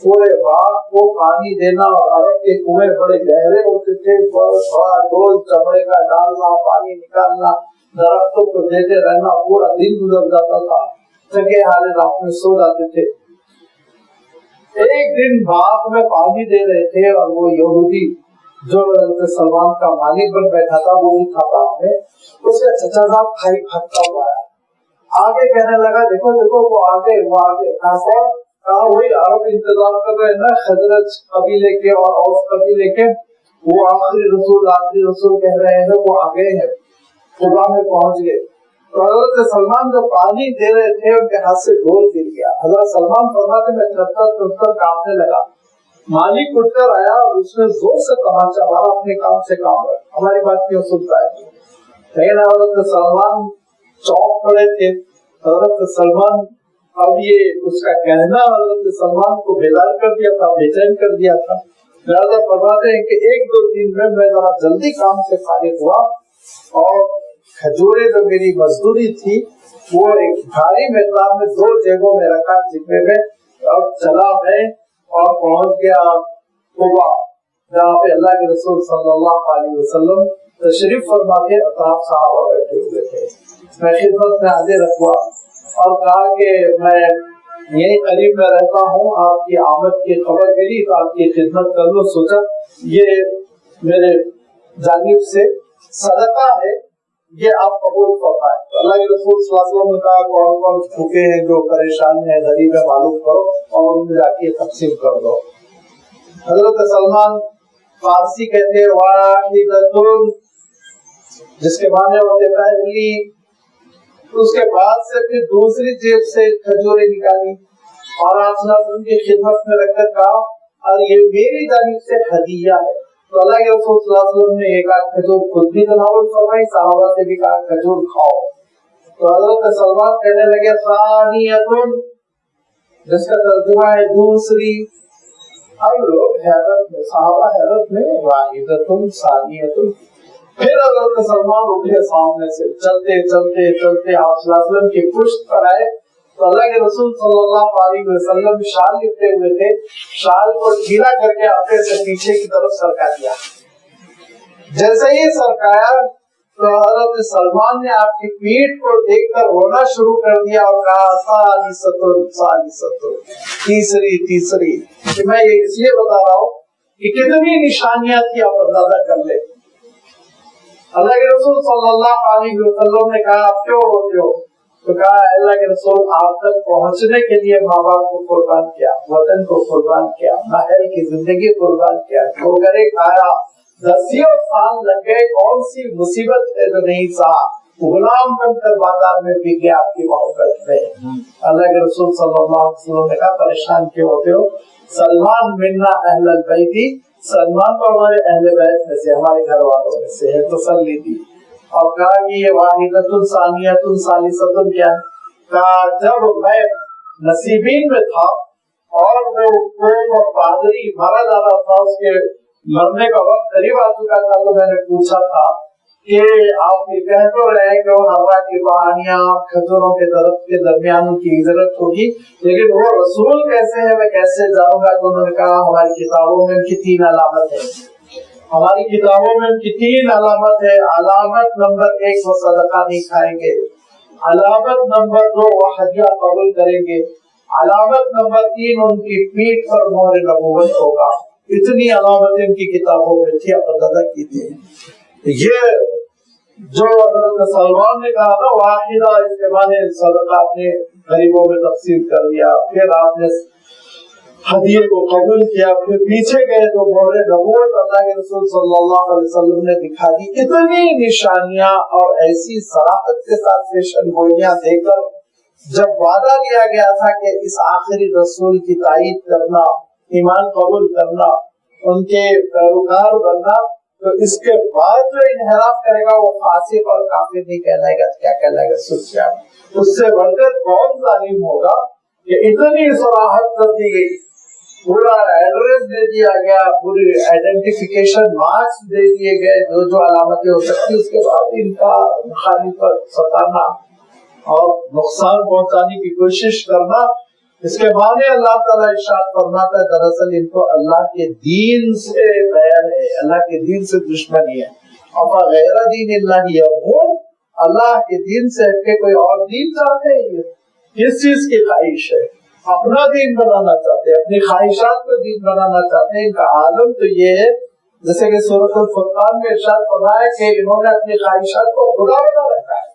پورے باغ کو پانی دینا، اور عرب کے کنویں بڑے گہرے ہوتے تھے، بہت بڑا ڈول چمڑے کا ڈالنا، پانی نکالنا، درختوں کو دیتے رہنا، پورا دن گزر جاتا تھا، تھکے ہارے رات میں سو جاتے تھے۔ ایک دن باغ میں پانی دے رہے تھے اور وہ یہودی جو سلمان کا مالک بن بیٹھا تھا وہ بھی تھا باغ میں، اس کا چچا صاحب کھائی پھٹتا ہوا ہے، آگے کہنے لگا دیکھو دیکھو وہ آگے کہا وہی عرب انتظار کر رہے ہیں نا، خزرج قبیلے کے اور اوس قبیلے کے، وہ آخری رسول کہہ رہے ہیں وہ آگے ہیں، خدا میں پہنچ گئے۔ تو حضرت سلمان جو پانی دے رہے تھے ان کے ہاتھ سے ڈول گر گیا، حضرت سلمان فرماتے میں تھر کانپنے لگا، مالک اٹھ کر آیا اور اس نے زور سے تماچا مارا، اپنے کام سے کام رکھ، ہماری بات کیوں سنتا ہے؟ لیکن حضرت سلمان چوک پڑے تھے، حضرت سلمان اب یہ اس کا کہنا حضرت سلمان کو بیدار کر دیا تھا، بے چین کر دیا تھا، لہٰذا فرماتے ہیں کہ ایک دو دن میں ذرا جلدی کام سے فارغ ہوا اور کھجورے جو میری مزدوری تھی وہ ایک بھاری میدان میں 2 جگہوں میں رکھا جبے میں، اب چلا میں اور پہنچ گیا قبا جہاں پہ اللہ کے رسول صلی اللہ علیہ وسلم تشریف فرما کے اطراف صحابہ بیٹھے ہوئے تھے۔ میں خدمت میں حاضر رکھوا اور کہا کہ میں یہی قریب میں رہتا ہوں، آپ کی آمد کی خبر ملی تو آپ کی خدمت کر لوں، سوچا یہ میرے جانب سے صدقہ ہے، یہ آپ قبول فرمائیں۔ اللہ کے رسول صلی اللہ علیہ وسلم نے کہا کون کون بھوکے ہیں جو پریشان ہیں غریب ہے معلوم کرو اور ان میں جا کے تقسیم کر دو۔ حضرت سلمان فارسی کہتے واحدۃ، جس کے معنی ہوتے پہلی، اس کے بعد سے پھر دوسری جیب سے کھجوریں نکالی اور آپ صلی اللہ علیہ وسلم کی خدمت میں رکھ کر کہا اور یہ میری جانب سے ہدیہ ہے۔ تو اللہ کے رسول صلی اللہ علیہ وسلم نے ایک آدھ کھجور خود بھی تناول فرمائی، صحابہ سے بھی کہا کھجور کھاؤ۔ تو حضرت سلمان کہنے لگے ثانیۃ، جس کا ترجمہ ہے دوسری۔ اب لوگ حیرت میں، صحابہ حیرت میں، واحدۃ ثانیۃ۔ پھر حضرت سلمان اٹھے سامنے سے، چلتے چلتے چلتے آپ صلی اللہ علیہ وسلم کی پشت پر آئے تو اللہ کے رسول صلی اللہ علیہ وسلم شال لپٹے ہوئے تھے، شال کو ڈھیلا کر کے اپنے سے پیچھے کی طرف سرکا دیا۔ جیسے ہی سرکایا تو حضرت سلمان نے آپ کی پیٹھ کو دیکھ کر رونا شروع کر دیا اور کہا ثالثۃ، تیسری۔ کہ میں یہ اس لیے بتا رہا ہوں کہ کتنی نشانیاں تھی، آپ اندازہ کر لیں۔ اللہ کے رسول صلی اللہ علیہ وسلم نے کہا آپ کیوں روتے ہو؟ تو کہا اللہ کے رسول آپ تک پہنچنے کے لیے ماں باپ کو قربان کیا، وطن کو قربان کیا، محل کی زندگی قربان کیا، ٹھوکریں کھایا، 10 سال لگ گئے، کون سی مصیبت ہے جو نہیں سہا، غلام بن کر بازار میں بک گیا آپ کی محبت میں۔ اللہ کے رسول صلی اللہ علیہ وسلم نے کہا پریشان کیوں ہوتے ہو؟ سلمان منا اہل البیت، سلمان تو ہمارے اہل بیت میں سے، ہمارے گھر والوں میں سے ہے، تسلی دی۔ اور کہا کہ یہ واحدۃ ثانیۃ ثالثۃ کیا ہے؟ کہا جب میں نصیبین میں تھا اور وہ قوم اور پادری مارا جا رہا تھا، اس کے مرنے کا وقت قریب آ چکا تھا، تو میں نے پوچھا تھا کہ آپ یہ کہہ تو رہے کہ وہ ہرا کی بہانیاں کھجوروں کے درخت کے درمیان ان کی ہجرت ہوگی، لیکن وہ رسول کیسے ہے میں کیسے جانوں گا؟ تو انہوں نے کہا ہماری کتابوں میں ان کی 3 علامت ہے، ہماری کتابوں میں ان کی 3 علامت ہے۔ علامت نمبر 1 وہ صدقہ نہیں کھائیں گے، علامت نمبر 2 وہ ہدیہ قبول کریں گے، علامت نمبر 3 ان کی پیٹھ پر مہر نبوت ہوگا۔ اتنی علامتیں ان کی کتابوں میں تھی، آپ اندازہ کیجیے۔ یہ جو حضرت سلمان نے کہا نا واحدہ، اس کے معنی صدقہ اپنے غریبوں میں تقسیم کر دیا، پھر آپ نے ہدیے کو قبول کیا، پھر پیچھے گئے تو مہر نبوت اللہ کے رسول صلی اللہ علیہ وسلم نے دکھا دی۔ اتنی نشانیاں اور ایسی صراحت کے ساتھ پیشن گوئیاں دے کر جب وعدہ لیا گیا تھا کہ اس آخری رسول کی تائید کرنا، ایمان قبول کرنا، ان کے پیروکار بننا، تو اس کے بعد جو انحراف کرے گا وہ فاسق اور کافر نہیں کہلائے گا، کیا کہلائے گا؟ سچا۔ اس سے بڑھ کر کون ظالم ہوگا کہ اتنی صراحت کر دی گئی، پورا ایڈریس دے دیا گیا، پوری آئیڈینٹیفیکیشن مارکس دے دیے گئے، جو جو علامتیں ہو سکتی، اس کے بعد ان کا مخالف پر ستانا اور نقصان پہنچانے کی کوشش کرنا، اس کے معنی اللہ تعالیٰ ارشاد فرماتا ہے دراصل ان کو اللہ کے دین سے غیر ہے، اللہ کے دین سے دشمنی ہے. اپا غیر دین اللہ یبغون، اللہ کے دین سے ہٹ کے کوئی اور دین چاہتے ہیں؟ کس چیز کی خواہش ہے؟ اپنا دین بنانا چاہتے ہیں، اپنی خواہشات کو دین بنانا چاہتے ہیں. ان کا عالم تو یہ ہے جیسے کہ سورۃ الفرقان میں ارشاد فرمایا کہ انہوں نے اپنی خواہشات کو خدا بنا رکھا ہے،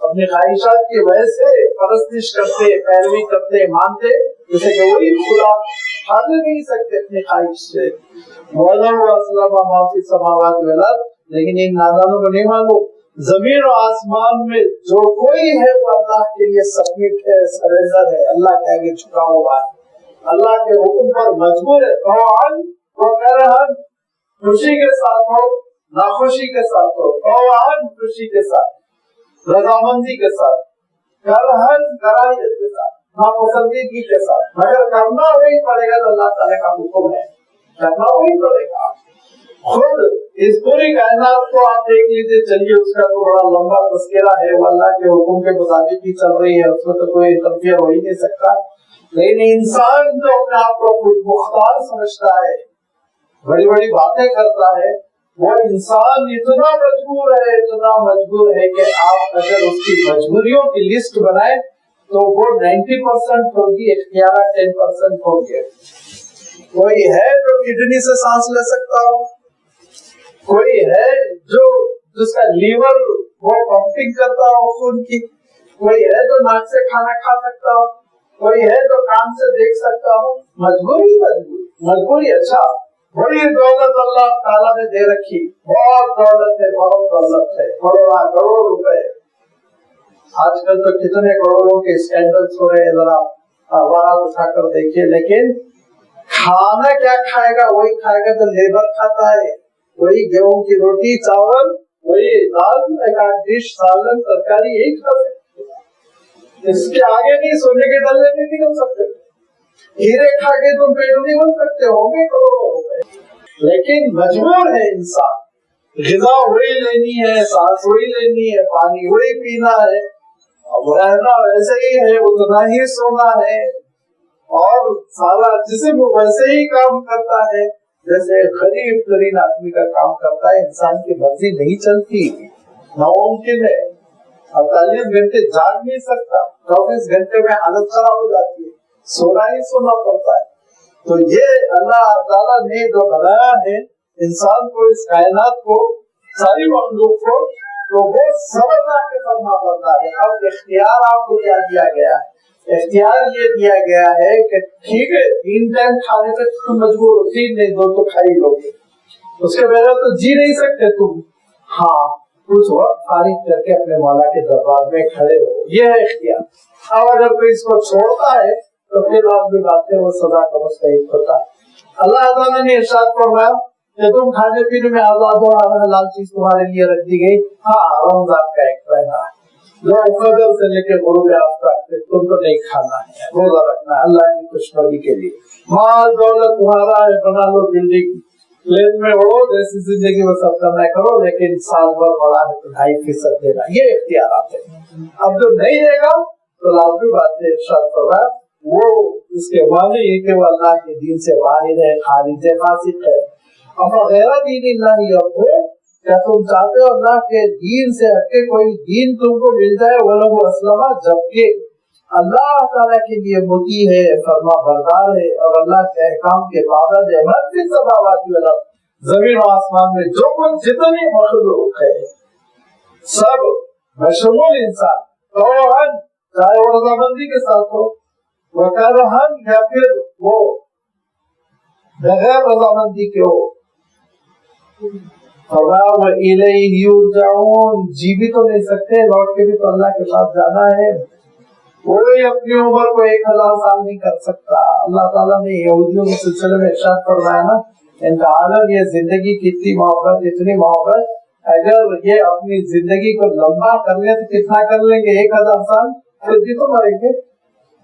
اپنی خواہشات کی وجہ سے پرستش کرتے، پیروی کرتے، مانتے جیسے کہ وہی خدا حل نہیں سکتے اپنی خواہش سے. لیکن ان نادانوں کو نہیں مانو، زمین و آسمان میں جو کوئی ہے وہ اللہ کے لیے سبمٹ ہے، سرنڈر ہے، اللہ کے آگے جھکا ہوا ہے، اللہ کے حکم پر مجبور ہے. طوعاً و کرہاً، خوشی کے ساتھ ہو ناخوشی کے ساتھ ہو، طوعاً خوشی کے ساتھ، رضامندی کے ساتھ، کرہاً کراہیت کے ساتھ، ناپسندیدگی کے ساتھ، مگر کرنا وہی پڑے گا. تو اللہ تعالیٰ کا حکم ہے، کرنا وہی پڑے گا. خود اس پوری کائنات کو آپ دیکھ لیجیے، چلیے اس کا تو بڑا لمبا تذکرہ ہے، وہ اللہ کے حکم کے مطابق ہی چل رہی ہے، اس میں تو کوئی انٹرفیئر ہو ہی نہیں سکتا. لیکن انسان جو اپنے آپ کو خود مختار سمجھتا ہے، بڑی بڑی باتیں کرتا ہے، وہ انسان اتنا مجبور ہے کہ آپ اگر اس کی مجبوریوں کی لسٹ بنائیں تو وہ 90% ہوگی، اختیارات 10% ہوں گے. کوئی ہے جو کڈنی سے سانس لے سکتا ہو، کوئی ہے جو جس کا لیور وہ پمپنگ کرتا ہو خون کی، کوئی ہے جو ناک سے کھانا کھا سکتا ہو، کوئی ہے جو کان سے دیکھ سکتا ہو. مجبوری. اچھا بڑی دولت اللہ تعالیٰ نے دے رکھی، بہت دولت ہے، کروڑ روپے. آج کل تو کتنے کروڑوں کے اسکینڈلز ہو رہے ہیں، ذرا اخبارات اٹھا کر دیکھیے. لیکن کھانا کیا کھائے گا؟ وہی کھائے گا جو لیبر کھاتا ہے، وہی گیہوں کی روٹی چاول، وہی دال، ایک آدھ ڈش سالن ترکاری یہی کھا سکتے. اس کے آگے نہیں، سونے کے ڈلے نہیں نکل سکتے، ہیرے کھا کے تم پیڑ نہیں بن سکتے، ہوں گے کروڑوں روپے. لیکن مجبور ہے انسان، غذا وہی لینی ہے، سانس وہی لینی ہے، پانی وہی پینا ہے، اب رہنا ویسے ہی ہے، اتنا ہی سونا ہے، اور سارا جسم ویسے ہی کام کرتا ہے جیسے غریب ترین آدمی کا کام کرتا ہے. انسان کی مرضی نہیں چلتی، ناممکن ہے. 48 گھنٹے جاگ نہیں سکتا، 24 گھنٹے میں حالت خراب ہو جاتی ہے، سونا ہی سونا پڑتا ہے. تو یہ اللہ تعالیٰ نے جو بنایا ہے انسان کو، اس کائنات کو، ساری مخلوق کو، تو وہ سمجھنا کے فرما بردار ہے. اب اختیار آپ کو کیا دیا گیا ہے؟ اختیار یہ دیا گیا ہے کہ ٹھیک ہے 3 ٹائم کھانے سے تم مجبور ہو، 3 نہیں 2 تو کھا ہی لو گے، اس کے بغیر تو جی نہیں سکتے تم. ہاں کچھ وقت فارغ کر کے اپنے مولا کے دربار میں کھڑے ہو، یہ ہے اختیار. اب اگر کوئی اس کو چھوڑتا ہے تو پھر آپ بھی بات ہے وہ سزا کا مستحق ہوتا ہے. اللہ تعالیٰ نے ارشاد فرمایا کہ تم کھانے پینے میں آزاد ہو، ہر حلال چیز تمہارے لیے رکھ دی گئی. ہاں رمضان کا ایک مہینہ ہے جو فجر سے لے کے غروب آفتاب تک تم کو نہیں کھانا ہے، روزہ رکھنا ہے اللہ کی خوشنودی کے لیے. مال دولت تمہارا ہے، بنا لو بلڈنگ، پلین میں اڑو، جیسی زندگی میں سب کرنا کرو، لیکن سال بھر بڑا ہے تو 2.5% دینا. یہ اختیارات ہے. اب جو نہیں دے گا تو لازمی بات ہے ارشاد فرمایا وہ اس کے معنی یہ کہ وہ اللہ کے دین سے باہر ہے، خارج ہے، فاسق ہے. اب غیر دین اللہ یبغون، کیا تم چاہتے ہو اللہ کے دین سے ہٹ کے کوئی دین تم کو مل جائے؟ وَلَهُ أَسْلَمَ، جبکہ اللہ تعالیٰ کے لیے مطیع ہے، فرما بردار ہے، اور اللہ کے احکام کے پابند ہے. مَن فِي السَّمَاوَاتِ وَالْأَرْضِ، زمین و آسمان میں جو کچھ جتنی مخلوق ہے سب بشمول انسان، طوعاً چاہے وہ رضامندی کے ساتھ ہو، وَكَرْهًا یا پھر وہ بغیر رضامندی کے ہو، وَإِلَيْهِ يُرْجَعُونَ، جی بھی تو نہیں سکتے، لوٹ کے بھی تو اللہ کے پاس جانا ہے. کوئی اپنی عمر کو 1000 سال نہیں کر سکتا. اللہ تعالیٰ نے یہودیوں کے سلسلے میں ارشاد فرمایا نا، ان کا عالم یہ زندگی کی اتنی محبت، اگر یہ اپنی زندگی کو لمبا کر لیں تو کتنا کر لیں گے؟ 1000 سال، پھر بھی تو مریں گے.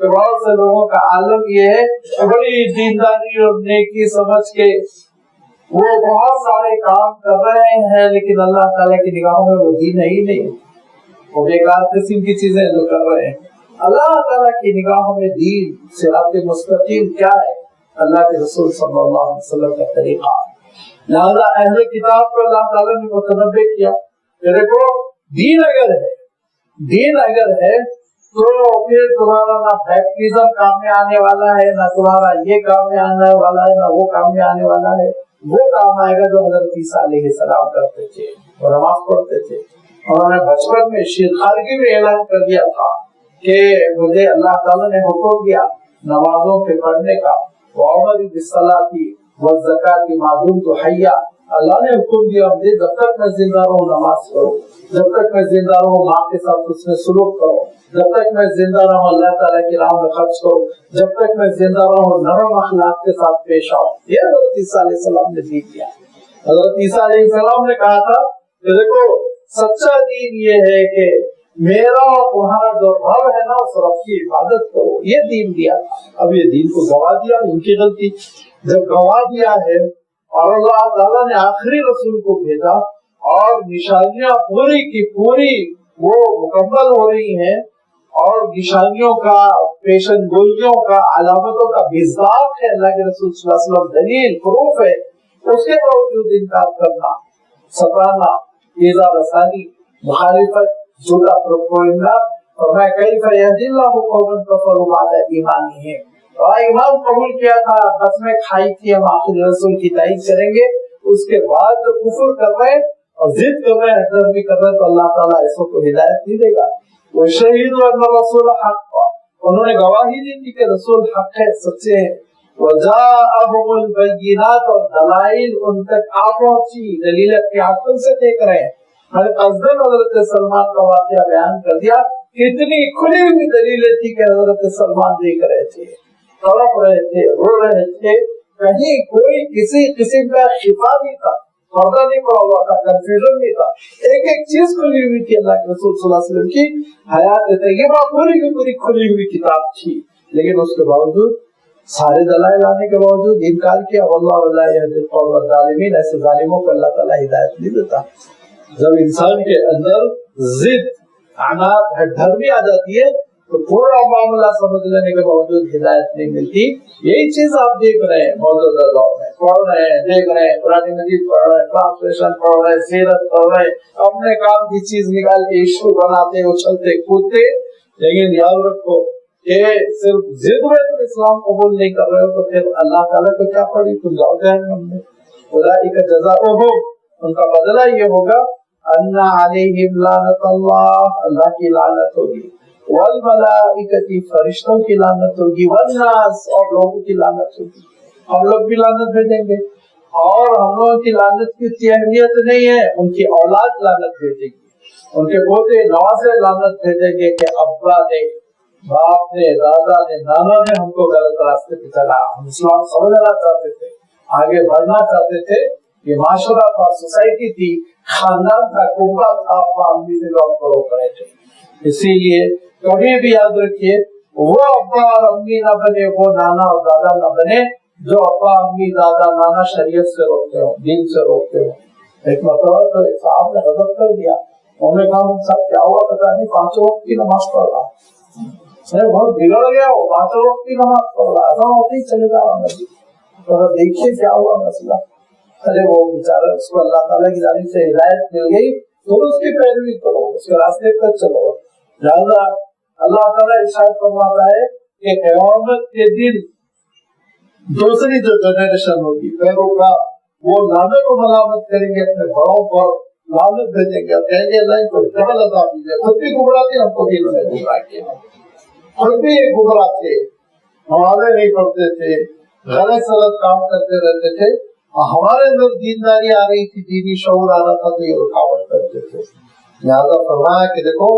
کہ بہت سے لوگوں کا عالم یہ ہے کہ بڑی دینداری اور نیکی سمجھ کے وہ بہت سارے کام کر رہے ہیں لیکن اللہ تعالیٰ کی نگاہوں میں وہ دین ہی نہیں، وہ بیکار قسم کی چیزیں جو کر رہے ہیں۔ اللہ تعالیٰ کی نگاہوں میں دین صراط مستقیم کیا ہے؟ اللہ کے رسول صلی اللہ علیہ وسلم کا طریقہ۔ لہذا اہل کتاب کو اللہ تعالیٰ نے متنبع کیا کہ دیکھو دین اگر ہے تو پھر تمہارا نہ بیپٹزم کام میں آنے والا ہے، نہ تمہارا یہ کام میں آنے والا ہے، نہ وہ کام میں آنے والا ہے۔ وہ کام آئے گا جو حضرت عیسیٰ علیہ السلام کرتے تھے، وہ نماز پڑھتے تھے۔ انہوں نے بچپن میں شیخارگی میں اعلان کر دیا تھا کہ مجھے اللہ تعالیٰ نے حکم دیا نمازوں کے پڑھنے کا، وَأَمَرِ بِالصَّلَاةِ وَالزَّكَاةِ مَا دُمْتُ حَيًّا۔ اللہ نے حکم دیا مجھے جب تک میں زندہ رہوں نماز پڑھو، جب تک میں زندہ رہوں ماں کے ساتھ اس میں سلوک کرو، جب تک میں زندہ رہوں اللہ تعالیٰ کی راہ میں خرچ کرو، جب تک میں زندہ رہوں نرم اخلاق کے ساتھ پیش آؤ۔ یہ حضرت عیسیٰ علیہ السلام نے دی کیا۔ حضرت عیسیٰ علیہ السلام نے کہا تھا کہ دیکھو سچا دین یہ ہے کہ میرا اور تمہارا جو رب ہے نا اس رب کی عبادت کرو، یہ دین دیا تھا۔ اب یہ دین کو گوا دیا، ان کی غلطی۔ جب گوا دیا ہے اور اللہ تعالیٰ نے آخری رسول کو بھیجا اور نشانیاں پوری کی پوری وہ مکمل ہو رہی ہیں اور نشانیوں کا، پیشن گوئیوں کا، علامتوں کا مصداق ہے اللہ کے رسول صلی اللہ علیہ وسلم، دلیل پروف ہے، اس کے باوجود انکار کرنا، ستانا، ایذا رسانی، مخالفت، جھوٹا پروپیگنڈا، فرمایا کیف یہدی اللہ قوما کفروا بعد ایمانہم۔ اور ایمان قبول کیا تھا، قسمیں کھائی تھی ہم آخری رسول کی تائید کریں گے، اس کے بعد جو کفر کر رہے ہیں اور ضد کر رہے ہیں، حضرت بھی کر رہے ہیں، تو اللہ تعالیٰ ایسوں کو ہدایت نہیں دے گا۔ وہ شہید ان رسول حق، انہوں نے گواہی دی تھی کہ رسول حق ہے، سچے ہیں۔ وجاءہم البینات، اور دلائل ان تک آ پہنچی، دلیل کی آنکھوں سے دیکھ رہے ہیں۔ حضرت سلمان کا واقعہ بیان کر دیا، اتنی کھلی ہوئی دلیلیں تھی کہ حضرت سلمان دیکھ رہے تھے، تڑپ رہے تھے، رو رہے تھے، کہیں کوئی کسی قسم کا خفا نہیں تھا، پردہ نہیں پڑا ہوا تھا، کنفیوژن نہیں تھا، ایک ایک چیز کھلی ہوئی تھی۔ اللہ کے رسول صلی اللہ علیہ وسلم کی حیات طیبہ پوری کی پوری کھلی ہوئی کتاب تھی، لیکن اس کے باوجود، سارے دلائل آنے کے باوجود انکار کیا۔ واللہ لا یہدی القوم الظالمین، ایسے ظالموں کو اللہ تعالیٰ ہدایت نہیں دیتا۔ جب انسان کے اندر ضد، عناد، ڈھرمی آ جاتی ہے تو پورا معاملہ سمجھ لینے کے باوجود ہدایت نہیں ملتی۔ یہی چیز آپ دیکھ رہے ہیں موجودہ دور میں، پڑھ رہے ہیں، دیکھ رہے ہیں، قرآن مجید پڑھ رہے ہیں، ٹرانسلیشن پڑھ رہے ہیں، سیرت پڑھ رہے ہیں، اپنے کام کی چیز نکال کے ایشو بناتے، اچھلتے کودتے، لیکن یاد رکھو کہ صرف ضد میں تم اسلام قبول نہیں کر رہے ہو تو پھر اللہ تعالیٰ کو کیا پڑی، تم جاؤ جہنم میں۔ اولئک جزاؤہم، ان کا بدلہ یہ ہوگا، ان علیہم لعنت اللہ، اللہ کی لعنت ہوگی، والملائکۃ، فرشتوں کی لعنت ہوگی، والناس، اور لوگوں کی لعنت ہوگی۔ ہم لوگ بھی لعنت بھیجیں گے، اور ہم لوگوں کی لعنت کی اتنی اہمیت نہیں ہے، ان کی اولاد لعنت بھیجے گی، ان کے پوتے نوازے لعنت بھیجیں گے کہ ابا نے، باپ نے، دادا نے، نانا نے ہم کو غلط راستے پہ چلا، ہم اسلام سمجھنا چاہتے تھے، آگے بڑھنا چاہتے تھے، یہ معاشرہ تھا، سوسائٹی تھی، خاندان تھا، کنبہ تھا، فیملی سے لوگ فروغ کرے تھے۔ اسی لیے کبھی بھی یاد رکھیے، وہ ابا اور امی نہ بنے، وہ نانا اور دادا نہ بنے جو ابا، امی، دادا، نانا شریعت سے روکتے ہو، دین سے روکتے ہو۔ ایک مرتبہ تو ایک صاحب نے غضب کر دیا، انہوں نے کہا مجھ صاحب کیا ہوا پتا نہیں، 5 وقت کی نماز پڑھ رہا، میں بہت بگڑ گیا، وہ 5 وقت کی نماز پڑھ رہا، ایسا ہوتے ہی چلے جا رہا مسجد، ذرا دیکھیے کیا ہوا مسئلہ۔ ارے وہ بیچارہ، اس کو اللہ تعالیٰ کی جانب سے ہدایت مل گئی تو اس کی پیروی کرو، اس کے راستے پر چلو۔ لہذا اللہ تعالیٰ ارشاد فرماتا ہے کہ قیامت کے دن دوسری جو جنریشن ہوگی، پیروکار، وہ لعنت و ملامت کریں گے، اپنے بڑوں پر لعنت بھیجیں گے، کہیں گے اللہ ان کو ڈبل عذاب دیجیے۔ خود بھی گمراہ تھے، ہم کو بھی انہوں نے گمراہ کیا، خود بھی ایک گمراہ تھے، نمازیں نہیں پڑھتے تھے، غلط سلط کام کرتے رہتے تھے، ہمارے اندر دینداری آ رہی تھی، دینی شعور آ رہا تھا تو یہ رکاوٹ کرتے تھے۔ لہٰذا فرمایا کہ دیکھو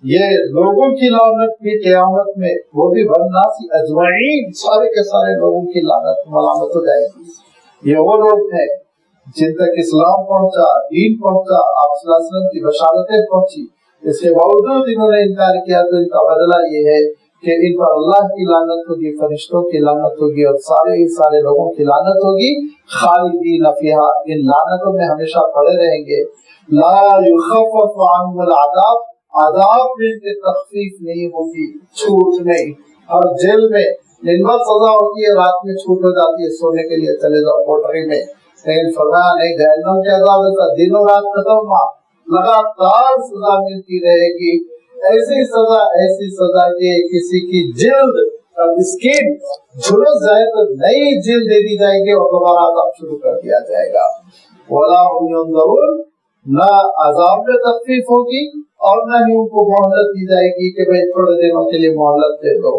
یہ لوگوں کی لعنت بھی قیامت میں، وہ بھی والناس اجمعین، سارے کے سارے لوگوں کی لعنت ملامت ہو جائے گی۔ یہ وہ لوگ ہیں جن تک اسلام پہنچا، دین پہنچا، آپ صلی اللہ علیہ وسلم کی بشارتیں پہنچی، اس کے باوجود انہوں نے انکار کیا، تو ان کا بدلہ یہ ہے کہ ان پر اللہ کی لعنت ہوگی، فرشتوں کی لعنت ہوگی اور سارے لوگوں کی لعنت ہوگی، خالدین فیہا، ان لعنتوں میں ہمیشہ پڑے رہیں گے، لا یخفف عنہم العذاب، عذاب میں سے تخفیف نہیں ہوگی، چھوٹ نہیں۔ اور جیل میں دن بھر سزا ہوتی ہے، رات میں چھوٹ ہو جاتی ہے، سونے کے لیے چلے جاؤ کوٹری میں، لیکن فرمایا نہیں، جہنم کے عذاب ایسا دن و رات ختم، لگاتار سزا ملتی رہے گی، ایسی سزا کہ کسی کی جلد اسکن جھلس جائے تو نئی جلد دے دی جائے گی اور دوبارہ عذاب شروع کر دیا جائے گا۔ وَلَا هُمْ يُنظَرُونَ، نہ عذاب میں تخفیف ہوگی اور نہ ہی ان کو مہلت دی جائے گی کہ بھئی تھوڑے دنوں کے لیے مہلت دے دو،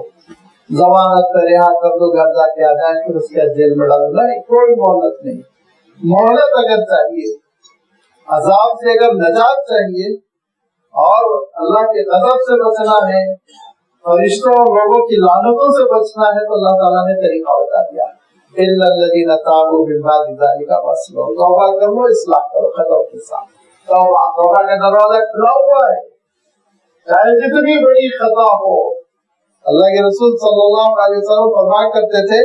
ضمانت پہ رہا کر دو، گھر جا کے آ جائیں پھر اس کے جیل میں ڈالو، نہیں، کوئی مہلت نہیں۔ مہلت اگر چاہیے، عذاب سے اگر نجات چاہیے اور اللہ کے غضب سے بچنا ہے، فرشتوں اور لوگوں کی لعنتوں سے بچنا ہے، تو اللہ تعالیٰ نے طریقہ بتا دیا، إِلَّا الَّذِينَ تَابُوا مِن بَعْدِ ذَلِكَ وَأَصْلَحُوا، توبہ کر لو، اصلاح کرو، ختم کے ساتھ۔ توبہ کا دروازہ کھلا ہوا ہے، چاہے جتنی بڑی خطا ہو۔ اللہ کے رسول صلی اللہ علیہ وسلم فرمایا کرتے تھے،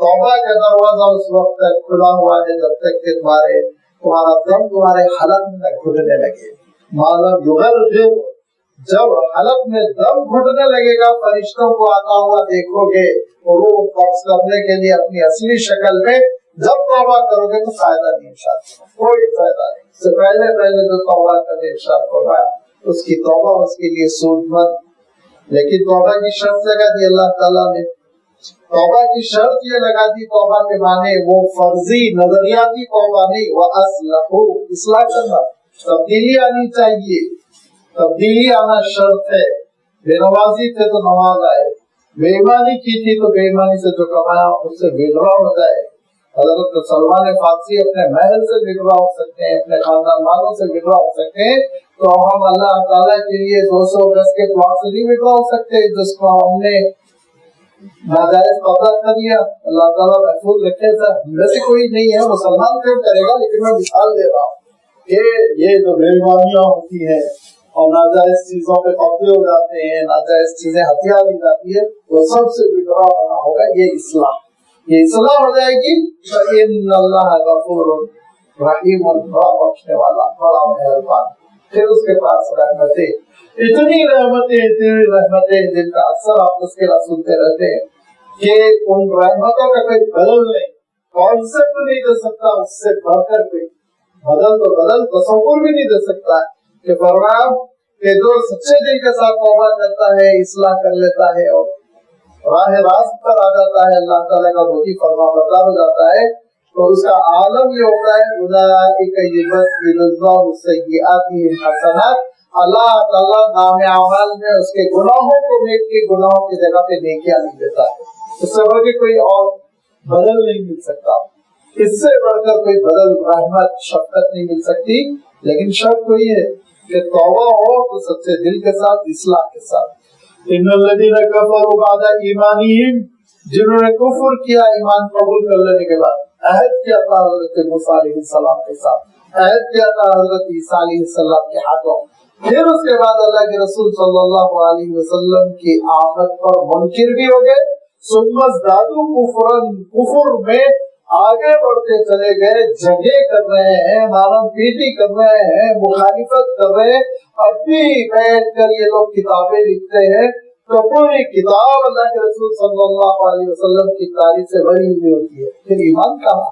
توبہ کا دروازہ اس وقت تک کھلا ہوا ہے جب تک کہ تمہارا دم تمہارے حلق میں گھٹنے لگے، معلوم یغرغر، جب حلق میں دم گھٹنے لگے گا، فرشتوں کو آتا ہوا دیکھو گے، روح قبض کرنے کے لیے اپنی اصلی شکل میں، جب توبہ کرو گے تو فائدہ نہیں، ارشاد کوئی فائدہ نہیں۔ اس سے پہلے جو توبہ کرنے ارشاد فرمایا اس کی توبہ اس کے لیے سود مند، لیکن توبہ کی شرط لگا دی اللہ تعالیٰ نے، توبہ کی شرط یہ لگا دی، توبہ کے معنی وہ فرضی نظریاتی توبہ نہیں، وَأَصْلَحُوا، اصلاح کرنا، تبدیلی آنی چاہیے، تبدیلی آنا شرط ہے۔ بے نمازی تھے تو نماز آئے، بے ایمانی کی تھی تو بے ایمانی سے جو کمایا اس سے وڈرا ہو جائے۔ حضرت سلمان فارسی اپنے محل سے وڈرا ہو سکتے ہیں، اپنے خاندان والوں سے وڈرا ہو سکتے ہیں، تو ہم اللہ تعالیٰ کے لیے 200 گز کے پلاٹ سے نہیں وڈرا ہو سکتے جس کو ہم نے ناجائز قبضہ کر لیا۔ اللہ تعالیٰ محفوظ رکھے، میں سے کوئی نہیں ہے مسلمان کیوں کرے گا، لیکن میں مثال دے رہا ہوں کہ یہ جو بے ایمانیاں ہوتی ہیں اور ناجائز چیزوں پہ قبضے ہو جاتے ہیں، ناجائز چیزیں ہتھیار لی جاتی ہے، وہ سب سے وڈرا ہونا ہوگا، یہ اصلاح ہو جائے گی۔ فَإِنَّ اللَّهَ غَفُورٌ رَحِيمٌ، بڑا بخشنے والا، بڑا مہربان۔ پھر اس کے پاس رحمتیں، اتنی رحمتیں جن کا اکثر آپ تذکرہ سنتے رہتے ہیں کہ ان رحمتوں کا کوئی بدل نہیں، کانسیپٹ نہیں دے سکتا اس سے بڑھ کر کوئی بدل تصور بھی نہیں دے سکتا کہ فرمایا کہ جو سچے دل کے ساتھ توبہ کرتا ہے، اصلاح کر لیتا ہے اور راہ راست پر آ جاتا ہے، اللہ تعالیٰ کا بہت فرما بردار ہو جاتا ہے، تو اس کا عالم یہ ہوتا ہے اولئک یبدل اللہ سیئاتہم حسنات، اللہ تعالیٰ نام اعمال میں اس کے گناہوں کو نیک کے گناہوں کی جگہ پہ نیکیاں نہیں دیتا ہے۔ اس سے بڑھ کے کوئی اور بدل نہیں مل سکتا، اس سے بڑھ کر کوئی بدل، رحمت، شفقت نہیں مل سکتی، لیکن شرط کوئی ہے کہ توبہ ہو تو سچے دل کے ساتھ، اصلاح کے ساتھ۔ ان الذین کفروا بعد ایمانہم، جنہوں نے کفر کیا ایمان قبول کر لینے کے بعد، عہد کیا تھا حضرت موسیٰ علیہ السلام کے ساتھ، عہد کیا تھا حضرت عیسیٰ علیہ السلام کے ہاتھوں، پھر اس کے بعد اللہ کے رسول صلی اللہ علیہ وسلم کی آمد پر منکر بھی ہو گئے، ثم ازدادوا کفرا، کفر میں آگے بڑھتے چلے گئے، جنگیں کر رہے ہیں، مارم پیٹی کر رہے ہیں، مخالفت کر رہے ہیں، اب بھی بیٹھ کر یہ لوگ کتابیں لکھتے ہیں، تو پوری کتاب اللہ کے رسول صلی اللہ علیہ وسلم کی تاریخ سے بھری ہوئی ہوتی ہے، پھر ایمان کہاں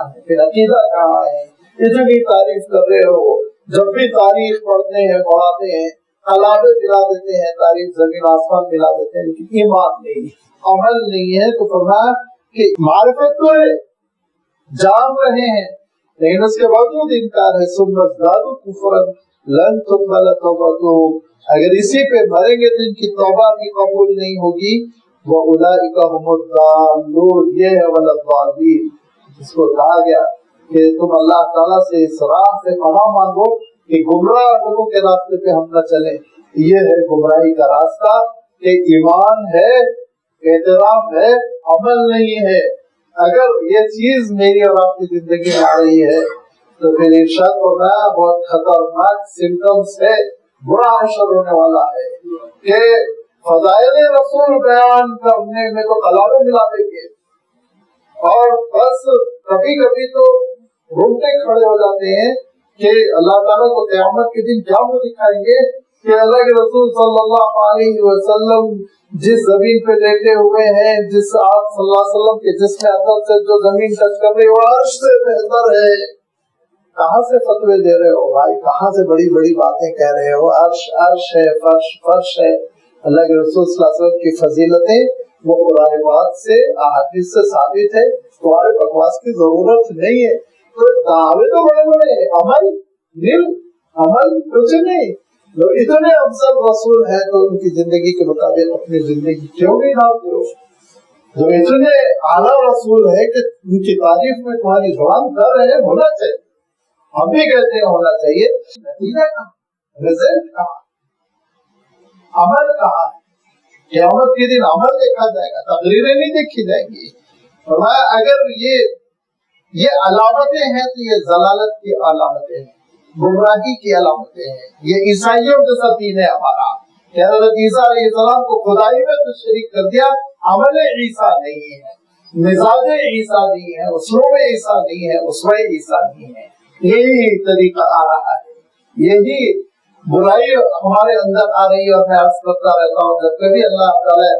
ہے، پھر عقیدہ کہاں ہے؟ اتنی تعریف کر رہے ہو، جب بھی تاریخ پڑھتے ہیں، پڑھاتے ہیں، علامے ملا دیتے ہیں، تاریخ زمین آسمان ملا دیتے ہیں، لیکن ایمان نہیں، عمل نہیں ہے، تو فرمایا کہ معرفت تو ہے، جان رہے ہیں، لیکن اس کے باوجود انکار ہے۔ ثم ازدادوا کفرا لن تقبل توبتهم، اگر اسی پہ مریں گے تو ان کی توبہ بھی قبول نہیں ہوگی۔ واولئک هم الضالون، یہ ہے والضالین، جس کو کہا گیا کہ تم اللہ تعالیٰ سے اس راہ سے پناہ مانگو کہ گمراہ لوگوں کے راستے پہ ہم نہ چلیں۔ یہ ہے گمراہی کا راستہ کہ ایمان ہے، اعتراف ہے، عمل نہیں ہے۔ اگر یہ چیز میری اور آپ کی زندگی میں آ رہی ہے تو پھر ارشاد ہو رہا بہت خطرناک سمٹمز ہے، برا حشر ہونے والا ہے کہ فضائل رسول بیان کرنے میں تو کلامیں ملا دیں گے، اور بس کبھی کبھی تو روٹے کھڑے ہو جاتے ہیں کہ اللہ تعالیٰ کو قیامت کے دن کیا وہ دکھائیں گے کہ اللہ کے رسول صلی اللہ علیہ وسلم جس زمین پہ لیٹے ہوئے ہیں، جس آپ صلی اللہ علیہ وسلم کے جسم اندر سے جو زمین ٹچ کر رہی ہے وہ عرش سے بہتر ہے۔ کہاں سے فتوے دے رہے ہو بھائی، کہاں سے بڑی بڑی باتیں کہہ رہے ہو؟ عرش عرش ہے، فرش فرش ہے۔ اللہ کے رسول صلی اللہ علیہ وسلم کی فضیلتیں وہ قرآن پاک سے احادیث سے ثابت ہے، تمہارے بکواس کی ضرورت نہیں ہے۔ تو دعوے تو بڑے بڑے ہیں، عمل نیل عمل کچھ نہیں۔ جو اتنے افضل رسول ہیں تو ان کی زندگی کے مطابق اپنی زندگی کیوں نہیں ڈالتے ہو؟ جو اتنے اعلیٰ رسول ہے کہ ان کی تعریف میں تمہاری زبان کر رہے ہیں، ہونا چاہیے، ہم بھی کہتے ہیں ہونا چاہیے، نتیجہ کہاں، رزلٹ کہاں، عمل کہاں؟ قیامت کے دن عمل دیکھا جائے گا، تقریریں نہیں دیکھی جائیں گی۔ فرمایا اگر یہ علامتیں ہیں تو یہ ضلالت کی علامتیں ہیں، گمراہی کی علامتیں ہیں۔ یہ عیسائیوں جیسا دین ہے ہمارا کہ حضرت عیسیٰ علیہ السلام کو خدائی میں تو شریک کر دیا، عمل عیسیٰ نہیں ہے، مزاج عیسیٰ نہیں ہے، اسلوب عیسیٰ نہیں ہے، اسوہ عیسیٰ نہیں ہے۔ یہی طریقہ آ رہا ہے، یہی برائی ہمارے اندر آ رہی ہے۔ اور میں عرض کرتا رہتا ہوں، جب کبھی اللہ تعالی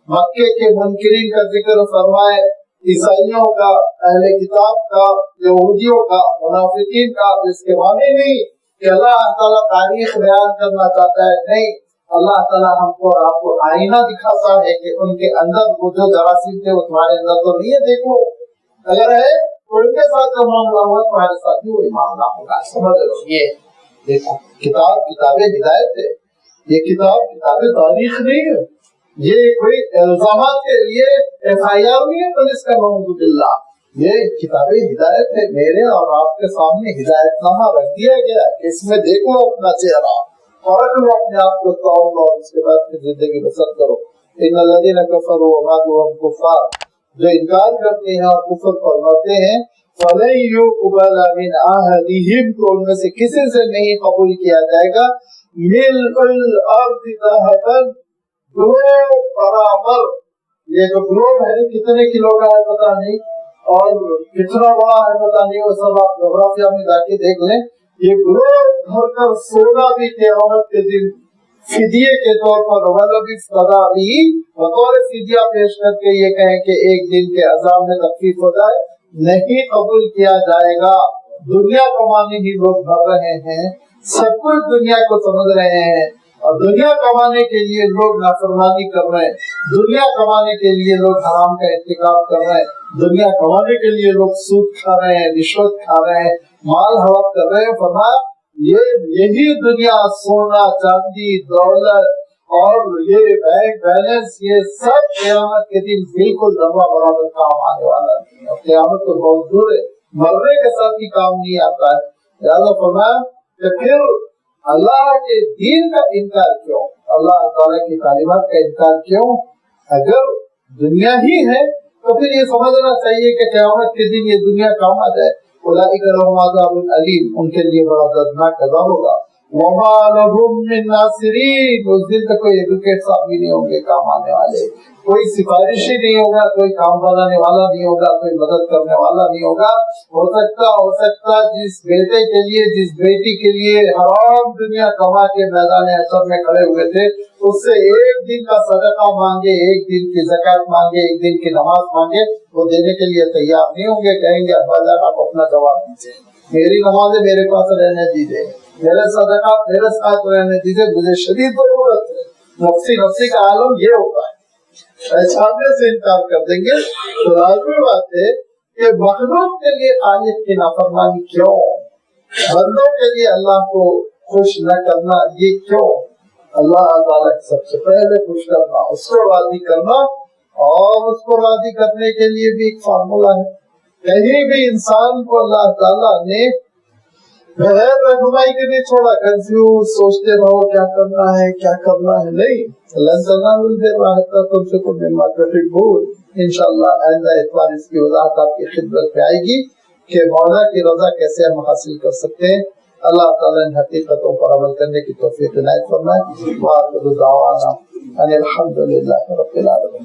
مکے کے منکرین کا ذکر فرمائے، عیسائیوں کا، اہل کتاب کا، یہودیوں کا، منافقین کا، تو اس کے معنی نہیں کہ اللہ تعالیٰ تاریخ بیان کرنا چاہتا ہے، نہیں، اللہ تعالیٰ ہم کو اور آپ کو آئینہ دکھاتا ہے کہ ان کے اندر وہ جو جراثیم تھے وہ تمہارے اندر تو نہیں ہے، دیکھو اگر ہے تو ان کے ساتھ جو معاملہ ہوا تمہارے ساتھ بھی وہی معاملہ ہوگا۔ سمجھ لو، یہ دیکھو کتاب ہدایت ہے، یہ کتاب تاریخ نہیں ہے، یہ کوئی الزامات کے لیے ایف آئی آر نہیں ہے پولیس کا، نعوذ باللہ، یہ کتاب ہدایت ہے۔ میرے اور آپ کے سامنے ہدایت نامہ رکھ دیا گیا، اس میں دیکھو اپنا چہرہ، فرق لو اپنے آپ کو، توڑ لو، اس کے بعد پھر زندگی بسر کرو۔ ان الذین کفروا وماتوا وهم کفار، جو انکار کرتے ہیں اور کفر پر مرتے ہیں، فَلَن يُقْبَلَ مِنْ أَحَدِهِمْ، تو ان میں سے کسی سے نہیں قبول کیا جائے گا، مِلْءُ الْأَرْضِ ذَهَبًا، گلوب برابر، یہ جو گلوب ہے کتنے کلو کا ہے پتہ نہیں، اور کتنا بڑا ہے پتہ نہیں، وہ سب آپ جغرافیہ میں جا کے دیکھ لیں۔ یہ گلوب بھر کر سونا بھی قیامت کے دن فدیے کے طور پر بطور فدیہ پیش کر کے یہ کہیں کہ ایک دن کے عذاب میں تخفیف ہو جائے، نہیں قبول کیا جائے گا۔ دنیا کمانے ہی لوگ بھر رہے ہیں، سب کچھ دنیا کو سمجھ رہے ہیں، اور دنیا کمانے کے لیے لوگ نافرمانی کر رہے ہیں، دنیا کمانے کے لیے لوگ حرام کا ارتکاب کر رہے ہیں، دنیا کمانے کے لیے لوگ سود کھا رہے ہیں، رشوت کھا رہے ہیں، مال ہڑپ کر رہے ہیں۔ فرمایا یہی دنیا، سونا چاندی دولت اور یہ بینک بیلنس، یہ سب قیامت کے دن بالکل ذرہ برابر کام آنے والا نہیں ہے، اور قیامت تو بہت دور ہے، مرنے کے ساتھ ہی کام نہیں آتا ہے۔ لہٰذا فرمایا کہ پھر اللہ کے دین کا انکار کیوں، اللہ تعالیٰ کی تعلیمات کا انکار کیوں؟ اگر دنیا ہی ہے تو پھر یہ سمجھنا چاہیے کہ قیامت کے دن یہ دنیا کام آ جائے۔ اولئک لهم عذاب علیم، ان کے لیے بڑا دردناک عذاب ہوگا۔ وما لهم من ناصرین، اس دن تک کوئی ایڈوکیٹ صاحب بھی نہیں ہوں گے کام آنے والے، کوئی سفارشی نہیں ہوگا، کوئی کام بنانے والا نہیں ہوگا، کوئی مدد کرنے والا نہیں ہوگا۔ ہو سکتا جس بیٹے کے لیے، جس بیٹی کے لیے حرام دنیا کما کے میدان حشر میں کھڑے ہوئے تھے، اس سے ایک دن کا صدقہ مانگے، ایک دن کی زکات مانگے، ایک دن کی نماز مانگے، وہ دینے کے لیے تیار نہیں ہوں گے، کہیں گے ابا جان آپ اپنا جواب دیجیے، میری نمازیں میرے پاس رہنے دیجیے، میرے صدقات میرے ساتھ رہنے دیجیے، مجھے شدید ضرورت ہے۔ نفسی کا عالم یہ ہوتا ہے، پہچاننے سے انکار کر دیں گے۔ تو لازمی بات ہے کہ مخلوق کے لیے خالق کی نافرمانی کیوں، بندوں کے لیے اللہ کو خوش نہ کرنا یہ کیوں؟ اللہ تعالیٰ سب سے پہلے خوش کرنا، اس کو راضی کرنا، اور اس کو راضی کرنے کے لیے بھی ایک فارمولا ہے۔ کہیں بھی انسان کو اللہ تعالیٰ نے بغیر رہنمائی کے نہیں چھوڑا، کنفیوز سوچتے رہو کیا کرنا ہے، نہیں۔ لن تنالوا البر حتى تنفقوا مما تحبون، انشاءاللہ آئندہ اتوار اس کی وضاحت آپ کی خدمت میں آئے گی کہ مولا کی رضا کیسے ہم حاصل کر سکتے ہیں۔ اللہ تعالیٰ ان حقیقتوں پر عمل کرنے کی توفیق عنایت فرمائے. وآخر دعوانا ان الحمد للہ رب العالمین.